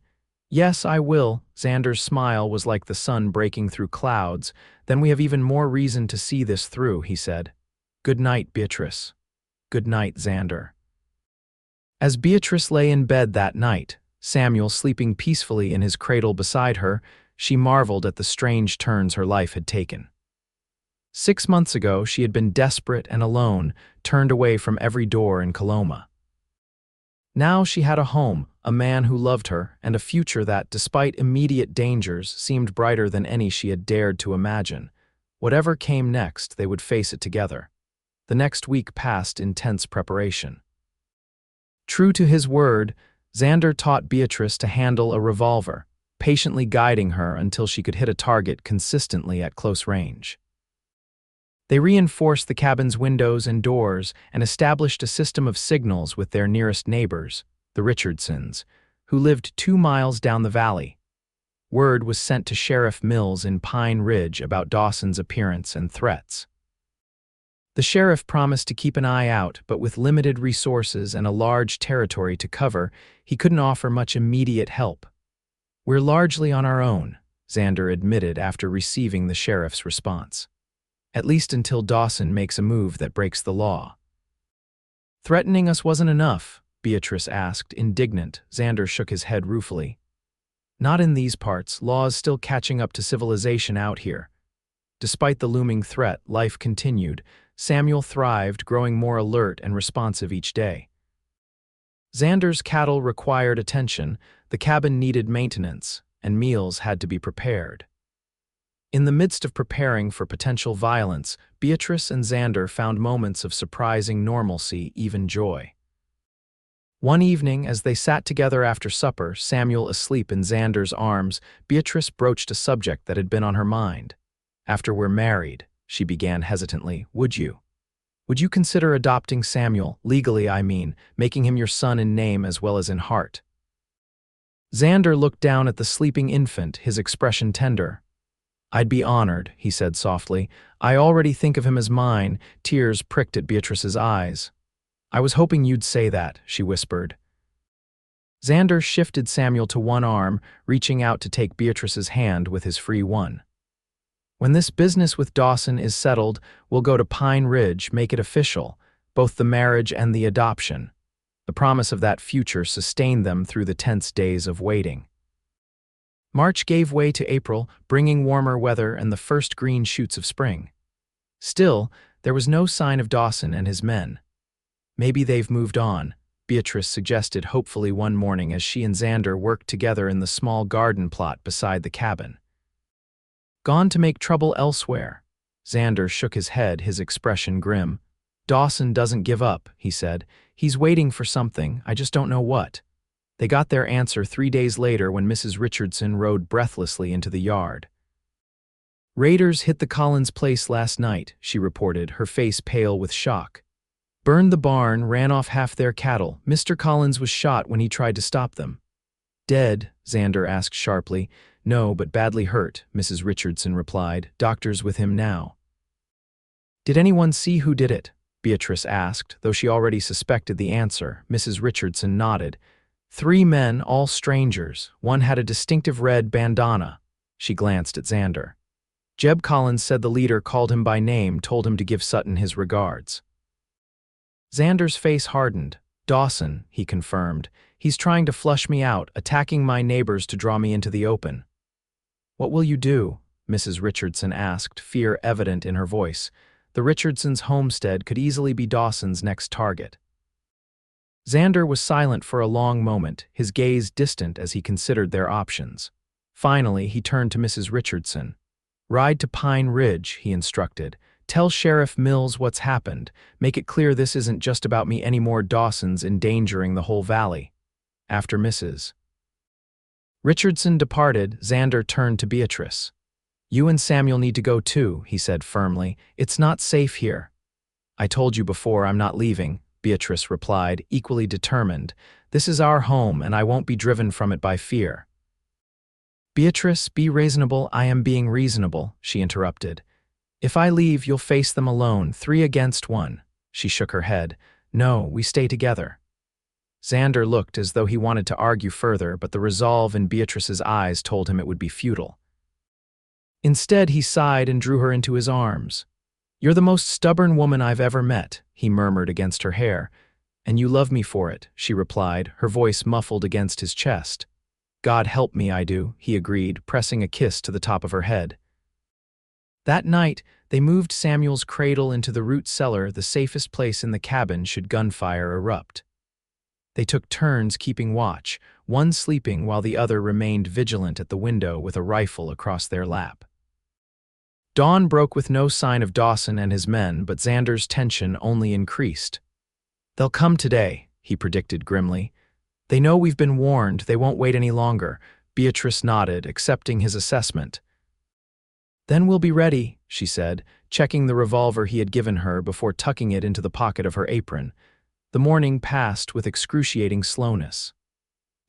Yes, I will. Xander's smile was like the sun breaking through clouds. Then we have even more reason to see this through, he said. Good night, Beatrice. Good night, Xander. As Beatrice lay in bed that night, Samuel sleeping peacefully in his cradle beside her, she marveled at the strange turns her life had taken. 6 months ago, she had been desperate and alone, turned away from every door in Coloma. Now she had a home, a man who loved her, and a future that, despite immediate dangers, seemed brighter than any she had dared to imagine. Whatever came next, they would face it together. The next week passed in tense preparation. True to his word, Xander taught Beatrice to handle a revolver, patiently guiding her until she could hit a target consistently at close range. They reinforced the cabin's windows and doors and established a system of signals with their nearest neighbors, the Richardsons, who lived 2 miles down the valley. Word was sent to Sheriff Mills in Pine Ridge about Dawson's appearance and threats. The sheriff promised to keep an eye out, but with limited resources and a large territory to cover, he couldn't offer much immediate help. We're largely on our own, Xander admitted after receiving the sheriff's response. At least until Dawson makes a move that breaks the law. Threatening us wasn't enough, Beatrice asked, indignant. Xander shook his head ruefully. Not in these parts, law's still catching up to civilization out here. Despite the looming threat, life continued. Samuel thrived, growing more alert and responsive each day. Xander's cattle required attention, the cabin needed maintenance, and meals had to be prepared. In the midst of preparing for potential violence, Beatrice and Xander found moments of surprising normalcy, even joy. One evening, as they sat together after supper, Samuel asleep in Xander's arms, Beatrice broached a subject that had been on her mind. After we're married, she began hesitantly, would you consider adopting Samuel, legally I mean, making him your son in name as well as in heart? Xander looked down at the sleeping infant, his expression tender. I'd be honored, he said softly. I already think of him as mine. Tears pricked at Beatrice's eyes. I was hoping you'd say that, she whispered. Xander shifted Samuel to one arm, reaching out to take Beatrice's hand with his free one. When this business with Dawson is settled, we'll go to Pine Ridge, make it official, both the marriage and the adoption. The promise of that future sustained them through the tense days of waiting. March gave way to April, bringing warmer weather and the first green shoots of spring. Still, there was no sign of Dawson and his men. Maybe they've moved on, Beatrice suggested hopefully one morning as she and Xander worked together in the small garden plot beside the cabin. Gone to make trouble elsewhere. Xander shook his head, his expression grim. Dawson doesn't give up, he said. He's waiting for something, I just don't know what. They got their answer 3 days later when Mrs. Richardson rode breathlessly into the yard. Raiders hit the Collins place last night, she reported, her face pale with shock. Burned the barn, ran off half their cattle. Mr. Collins was shot when he tried to stop them. Dead? Xander asked sharply. No, but badly hurt, Mrs. Richardson replied. Doctor's with him now. Did anyone see who did it? Beatrice asked, though she already suspected the answer. Mrs. Richardson nodded. 3 men, all strangers. One had a distinctive red bandana. She glanced at Xander. Jeb Collins said the leader called him by name, told him to give Sutton his regards. Xander's face hardened. Dawson, he confirmed. He's trying to flush me out, attacking my neighbors to draw me into the open. What will you do? Mrs. Richardson asked, fear evident in her voice. The Richardsons' homestead could easily be Dawson's next target. Xander was silent for a long moment, his gaze distant as he considered their options. Finally, he turned to Mrs. Richardson. Ride to Pine Ridge, he instructed. Tell Sheriff Mills what's happened. Make it clear this isn't just about me anymore. Dawson's endangering the whole valley. After Mrs. Richardson departed, Xander turned to Beatrice. You and Samuel need to go too, he said firmly. It's not safe here. I told you before I'm not leaving, Beatrice replied, equally determined. This is our home, and I won't be driven from it by fear. Beatrice, be reasonable. I am being reasonable, she interrupted. If I leave, you'll face them alone, 3 against 1. She shook her head. No, we stay together. Xander looked as though he wanted to argue further, but the resolve in Beatrice's eyes told him it would be futile. Instead, he sighed and drew her into his arms. You're the most stubborn woman I've ever met, he murmured against her hair. And you love me for it, she replied, her voice muffled against his chest. God help me, I do, he agreed, pressing a kiss to the top of her head. That night, they moved Samuel's cradle into the root cellar, the safest place in the cabin should gunfire erupt. They took turns keeping watch, one sleeping while the other remained vigilant at the window with a rifle across their lap. Dawn broke with no sign of Dawson and his men, but Xander's tension only increased. They'll come today, he predicted grimly. They know we've been warned, they won't wait any longer. Beatrice nodded, accepting his assessment. Then we'll be ready, she said, checking the revolver he had given her before tucking it into the pocket of her apron. The morning passed with excruciating slowness.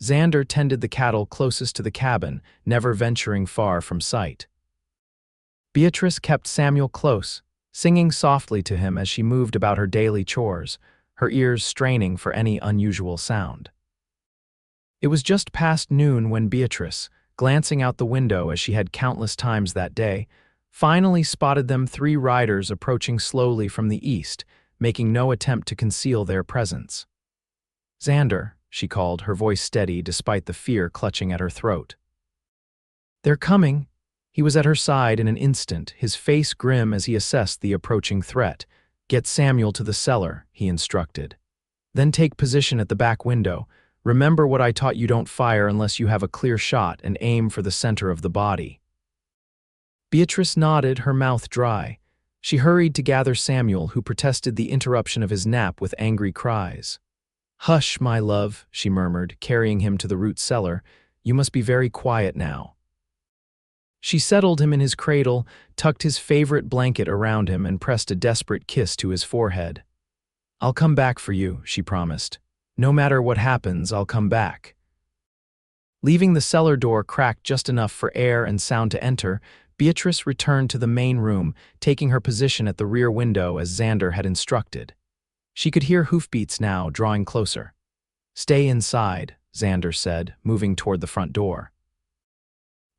Xander tended the cattle closest to the cabin, never venturing far from sight. Beatrice kept Samuel close, singing softly to him as she moved about her daily chores, her ears straining for any unusual sound. It was just past noon when Beatrice, glancing out the window as she had countless times that day, finally spotted them 3 riders approaching slowly from the east, making no attempt to conceal their presence. Xander, she called, her voice steady despite the fear clutching at her throat. They're coming. He was at her side in an instant, his face grim as he assessed the approaching threat. Get Samuel to the cellar, he instructed. Then take position at the back window. Remember what I taught you, don't fire unless you have a clear shot and aim for the center of the body. Beatrice nodded, her mouth dry. She hurried to gather Samuel, who protested the interruption of his nap with angry cries. Hush, my love, she murmured, carrying him to the root cellar. You must be very quiet now. She settled him in his cradle, tucked his favorite blanket around him, and pressed a desperate kiss to his forehead. I'll come back for you, she promised. No matter what happens, I'll come back. Leaving the cellar door cracked just enough for air and sound to enter, Beatrice returned to the main room, taking her position at the rear window as Xander had instructed. She could hear hoofbeats now, drawing closer. Stay inside, Xander said, moving toward the front door.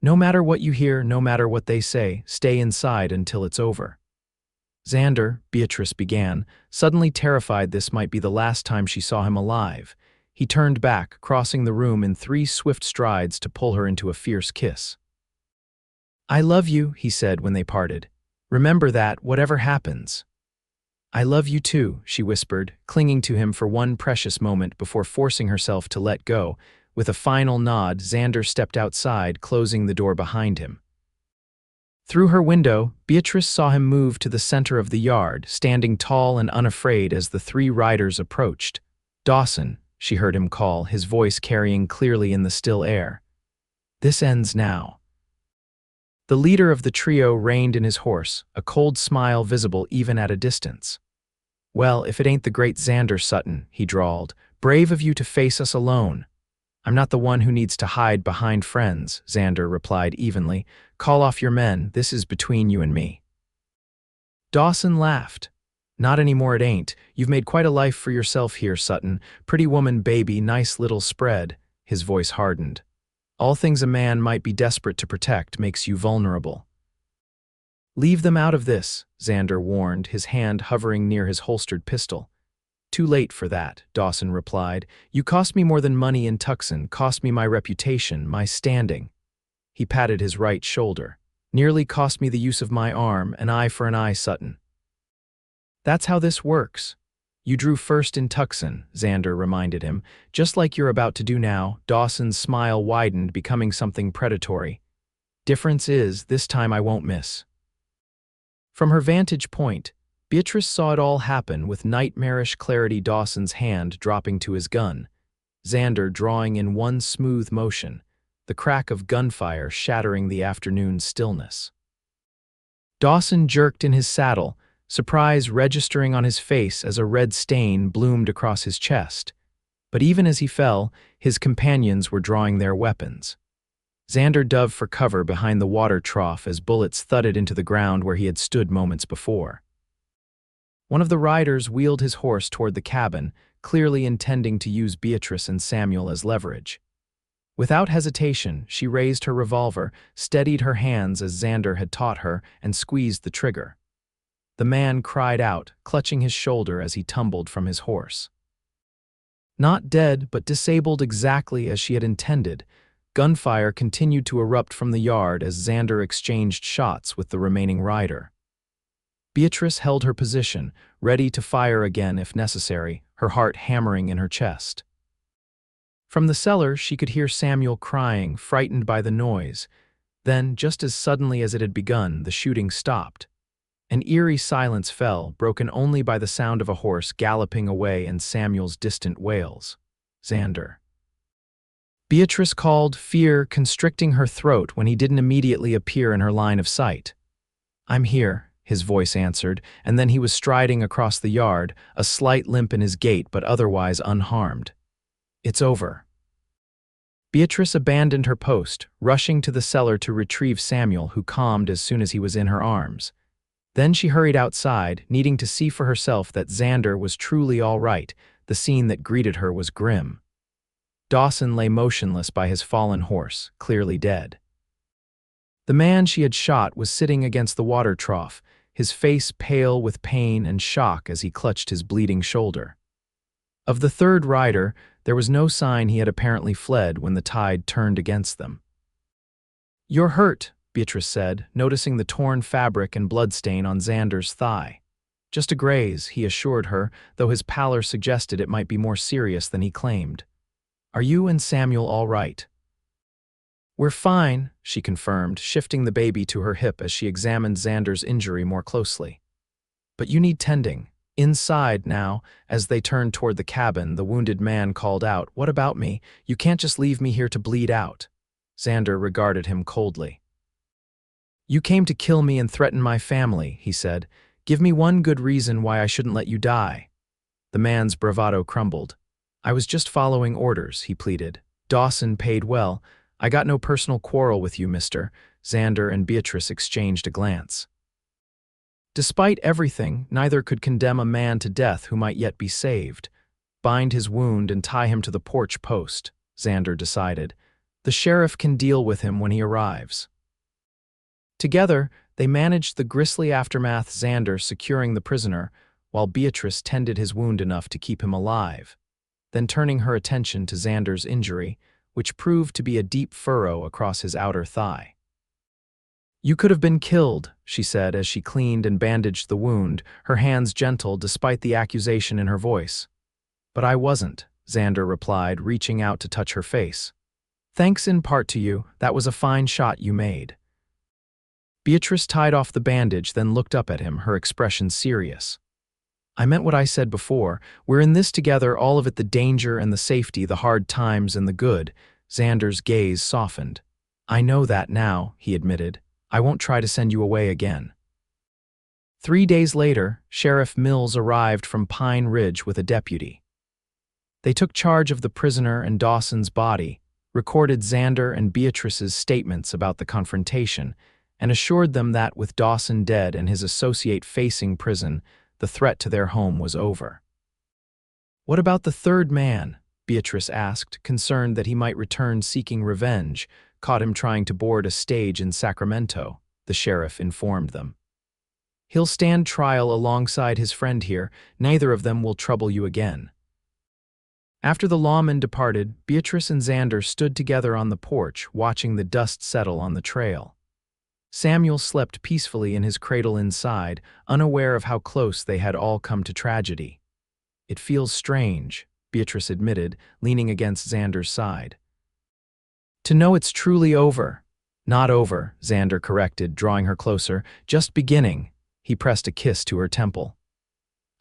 No matter what you hear, no matter what they say, stay inside until it's over. Xander, Beatrice began, suddenly terrified this might be the last time she saw him alive. He turned back, crossing the room in 3 swift strides to pull her into a fierce kiss. I love you, he said when they parted. Remember that, whatever happens. I love you too, she whispered, clinging to him for one precious moment before forcing herself to let go. With a final nod, Xander stepped outside, closing the door behind him. Through her window, Beatrice saw him move to the center of the yard, standing tall and unafraid as the 3 riders approached. Dawson, she heard him call, his voice carrying clearly in the still air. This ends now. The leader of the trio reined in his horse, a cold smile visible even at a distance. Well, if it ain't the great Xander Sutton, he drawled, brave of you to face us alone. I'm not the one who needs to hide behind friends, Xander replied evenly. Call off your men, this is between you and me. Dawson laughed. Not anymore, it ain't. You've made quite a life for yourself here, Sutton. Pretty woman, baby, nice little spread. His voice hardened. All things a man might be desperate to protect makes you vulnerable. Leave them out of this, Xander warned, his hand hovering near his holstered pistol. Too late for that, Dawson replied. You cost me more than money in Tucson, cost me my reputation, my standing. He patted his right shoulder. Nearly cost me the use of my arm, an eye for an eye, Sutton. That's how this works. You drew first in Tucson, Xander reminded him. Just like you're about to do now. Dawson's smile widened, becoming something predatory. Difference is, this time I won't miss. From her vantage point, Beatrice saw it all happen with nightmarish clarity. Dawson's hand dropping to his gun, Xander drawing in one smooth motion, the crack of gunfire shattering the afternoon's stillness. Dawson jerked in his saddle, surprise registering on his face as a red stain bloomed across his chest. But even as he fell, his companions were drawing their weapons. Xander dove for cover behind the water trough as bullets thudded into the ground where he had stood moments before. One of the riders wheeled his horse toward the cabin, clearly intending to use Beatrice and Samuel as leverage. Without hesitation, she raised her revolver, steadied her hands as Xander had taught her, and squeezed the trigger. The man cried out, clutching his shoulder as he tumbled from his horse. Not dead, but disabled exactly as she had intended, gunfire continued to erupt from the yard as Xander exchanged shots with the remaining rider. Beatrice held her position, ready to fire again if necessary, her heart hammering in her chest. From the cellar, she could hear Samuel crying, frightened by the noise. Then, just as suddenly as it had begun, the shooting stopped. An eerie silence fell, broken only by the sound of a horse galloping away and Samuel's distant wails. Xander. Beatrice called, fear constricting her throat when he didn't immediately appear in her line of sight. "I'm here," his voice answered, and then he was striding across the yard, a slight limp in his gait but otherwise unharmed. "It's over." Beatrice abandoned her post, rushing to the cellar to retrieve Samuel, who calmed as soon as he was in her arms. Then she hurried outside, needing to see for herself that Xander was truly all right. The scene that greeted her was grim. Dawson lay motionless by his fallen horse, clearly dead. The man she had shot was sitting against the water trough, his face pale with pain and shock as he clutched his bleeding shoulder. Of the third rider, there was no sign he had apparently fled when the tide turned against them. "You're hurt," Beatrice said, noticing the torn fabric and bloodstain on Xander's thigh. "Just a graze," he assured her, though his pallor suggested it might be more serious than he claimed. "Are you and Samuel all right?" "We're fine," she confirmed, shifting the baby to her hip as she examined Xander's injury more closely. "But you need tending." Inside now, as they turned toward the cabin, the wounded man called out, "What about me? You can't just leave me here to bleed out." Xander regarded him coldly. "You came to kill me and threaten my family," he said. "Give me one good reason why I shouldn't let you die." The man's bravado crumbled. "I was just following orders," he pleaded. "Dawson paid well. I got no personal quarrel with you, mister." Xander and Beatrice exchanged a glance. Despite everything, neither could condemn a man to death who might yet be saved. "Bind his wound and tie him to the porch post," Xander decided. "The sheriff can deal with him when he arrives." Together, they managed the grisly aftermath, Xander securing the prisoner, while Beatrice tended his wound enough to keep him alive, then turning her attention to Xander's injury, which proved to be a deep furrow across his outer thigh. "You could have been killed," she said as she cleaned and bandaged the wound, her hands gentle despite the accusation in her voice. "But I wasn't," Xander replied, reaching out to touch her face. "Thanks in part to you, that was a fine shot you made." Beatrice tied off the bandage, then looked up at him, her expression serious. "I meant what I said before. We're in this together, all of it, the danger and the safety, the hard times and the good." Xander's gaze softened. "I know that now," he admitted. "I won't try to send you away again." 3 days later, Sheriff Mills arrived from Pine Ridge with a deputy. They took charge of the prisoner and Dawson's body, recorded Xander and Beatrice's statements about the confrontation, and assured them that with Dawson dead and his associate facing prison, the threat to their home was over. "What about the third man?" Beatrice asked, concerned that he might return seeking revenge, caught him trying to board a stage in Sacramento, the sheriff informed them. "He'll stand trial alongside his friend here. Neither of them will trouble you again." After the lawman departed, Beatrice and Xander stood together on the porch, watching the dust settle on the trail. Samuel slept peacefully in his cradle inside, unaware of how close they had all come to tragedy. "It feels strange," Beatrice admitted, leaning against Xander's side. "To know it's truly over." "Not over," Xander corrected, drawing her closer. "Just beginning." He pressed a kiss to her temple.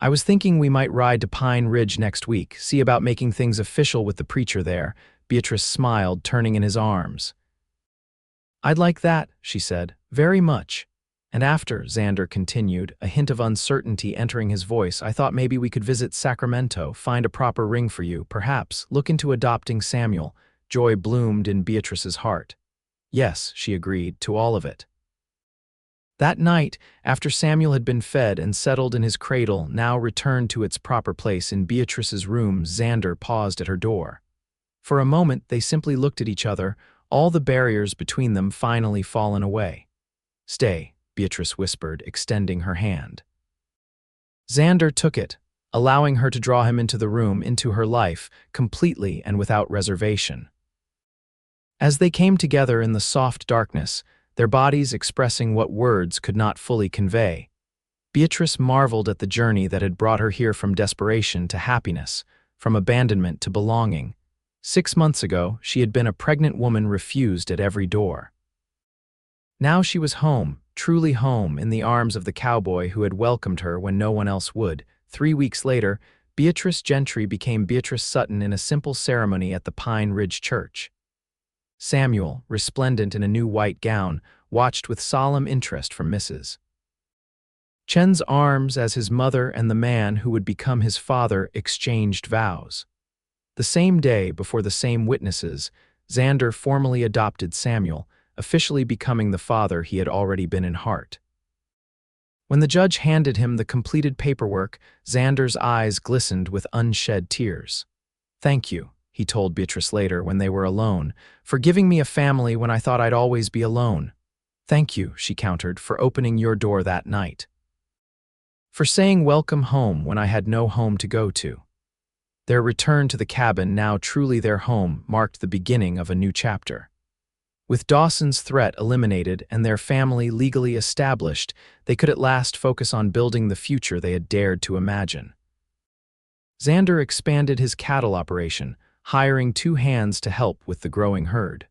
I was thinking we might ride to Pine Ridge next week, see about making things official with the preacher there. Beatrice smiled, turning in his arms. I'd like that, she said, very much. And after, Xander continued, a hint of uncertainty entering his voice, I thought maybe we could visit Sacramento, find a proper ring for you, perhaps, look into adopting Samuel. Joy bloomed in Beatrice's heart. Yes, she agreed, to all of it. That night, after Samuel had been fed and settled in his cradle, now returned to its proper place in Beatrice's room, Xander paused at her door. For a moment, they simply looked at each other, all the barriers between them finally fallen away. Stay, Beatrice whispered, extending her hand. Xander took it, allowing her to draw him into the room, into her life, completely and without reservation. As they came together in the soft darkness, their bodies expressing what words could not fully convey, Beatrice marveled at the journey that had brought her here, from desperation to happiness, from abandonment to belonging. 6 months ago, she had been a pregnant woman refused at every door. Now she was home, truly home, in the arms of the cowboy who had welcomed her when no one else would. 3 weeks later, Beatrice Gentry became Beatrice Sutton in a simple ceremony at the Pine Ridge Church. Samuel, resplendent in a new white gown, watched with solemn interest from Mrs. Chen's arms as his mother and the man who would become his father exchanged vows. The same day, before the same witnesses, Xander formally adopted Samuel, officially becoming the father he had already been in heart. When the judge handed him the completed paperwork, Xander's eyes glistened with unshed tears. "Thank you," he told Beatrice later when they were alone, "for giving me a family when I thought I'd always be alone." "Thank you," she countered, "for opening your door that night. For saying welcome home when I had no home to go to." Their return to the cabin, now truly their home, marked the beginning of a new chapter. With Dawson's threat eliminated and their family legally established, they could at last focus on building the future they had dared to imagine. Xander expanded his cattle operation, hiring 2 hands to help with the growing herd.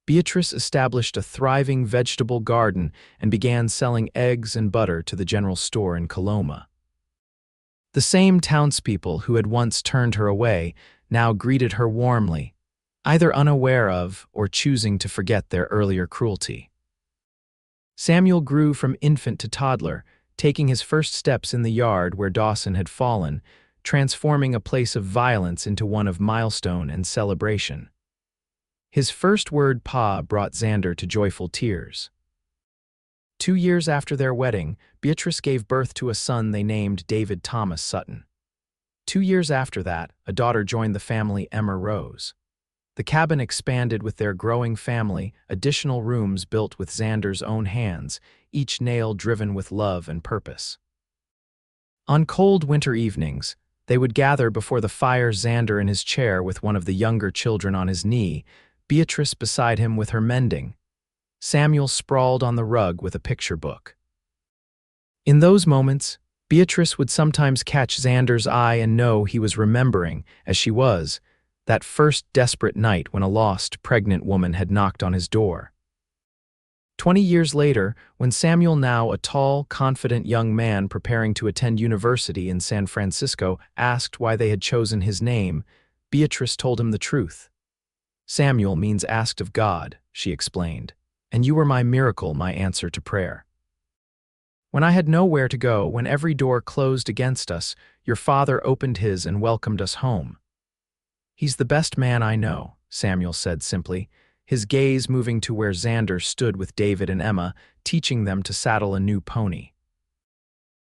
Beatrice established a thriving vegetable garden and began selling eggs and butter to the general store in Coloma. The same townspeople who had once turned her away now greeted her warmly, either unaware of or choosing to forget their earlier cruelty. Samuel grew from infant to toddler, taking his first steps in the yard where Dawson had fallen, transforming a place of violence into one of milestone and celebration. His first word, "Pa," brought Xander to joyful tears. 2 years after their wedding, Beatrice gave birth to a son they named David Thomas Sutton. 2 years after that, a daughter joined the family, Emma Rose. The cabin expanded with their growing family, additional rooms built with Xander's own hands, each nail driven with love and purpose. On cold winter evenings, they would gather before the fire, Xander in his chair with one of the younger children on his knee, Beatrice beside him with her mending. Samuel sprawled on the rug with a picture book. In those moments, Beatrice would sometimes catch Xander's eye and know he was remembering, as she was, that first desperate night when a lost, pregnant woman had knocked on his door. 20 years later, when Samuel, now a tall, confident young man preparing to attend university in San Francisco, asked why they had chosen his name, Beatrice told him the truth. "Samuel means asked of God," she explained, "and you were my miracle, my answer to prayer. When I had nowhere to go, when every door closed against us, your father opened his and welcomed us home." "He's the best man I know," Samuel said simply, his gaze moving to where Xander stood with David and Emma, teaching them to saddle a new pony.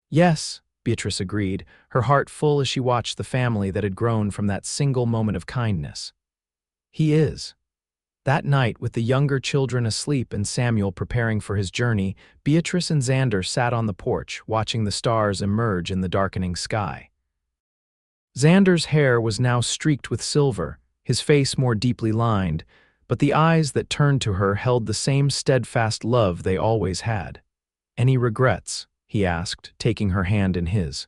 "Yes," Beatrice agreed, her heart full as she watched the family that had grown from that single moment of kindness. "He is." That night, with the younger children asleep and Samuel preparing for his journey, Beatrice and Xander sat on the porch, watching the stars emerge in the darkening sky. Xander's hair was now streaked with silver, his face more deeply lined, but the eyes that turned to her held the same steadfast love they always had. "Any regrets?" he asked, taking her hand in his.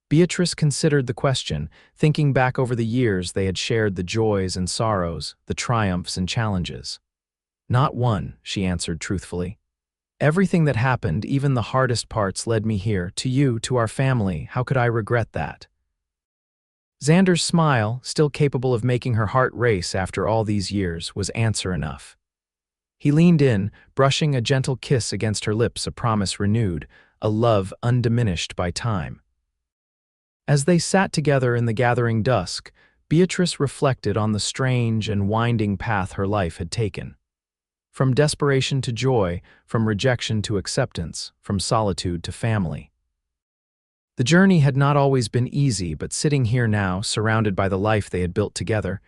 Beatrice considered the question, thinking back over the years they had shared, the joys and sorrows, the triumphs and challenges. "Not one," she answered truthfully. Everything that happened, even the hardest parts, led me here, to you, to our family. How could I regret that?" Xander's smile, still capable of making her heart race after all these years, was answer enough. He leaned in, brushing a gentle kiss against her lips, a promise renewed, a love undiminished by time. As they sat together in the gathering dusk, Beatrice reflected on the strange and winding path her life had taken. From desperation to joy, from rejection to acceptance, from solitude to family. The journey had not always been easy, but sitting here now, surrounded by the life they had built together,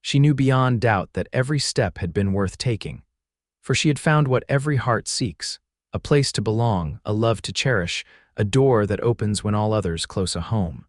she knew beyond doubt that every step had been worth taking. For she had found what every heart seeks, a place to belong, a love to cherish, a door that opens when all others close a home.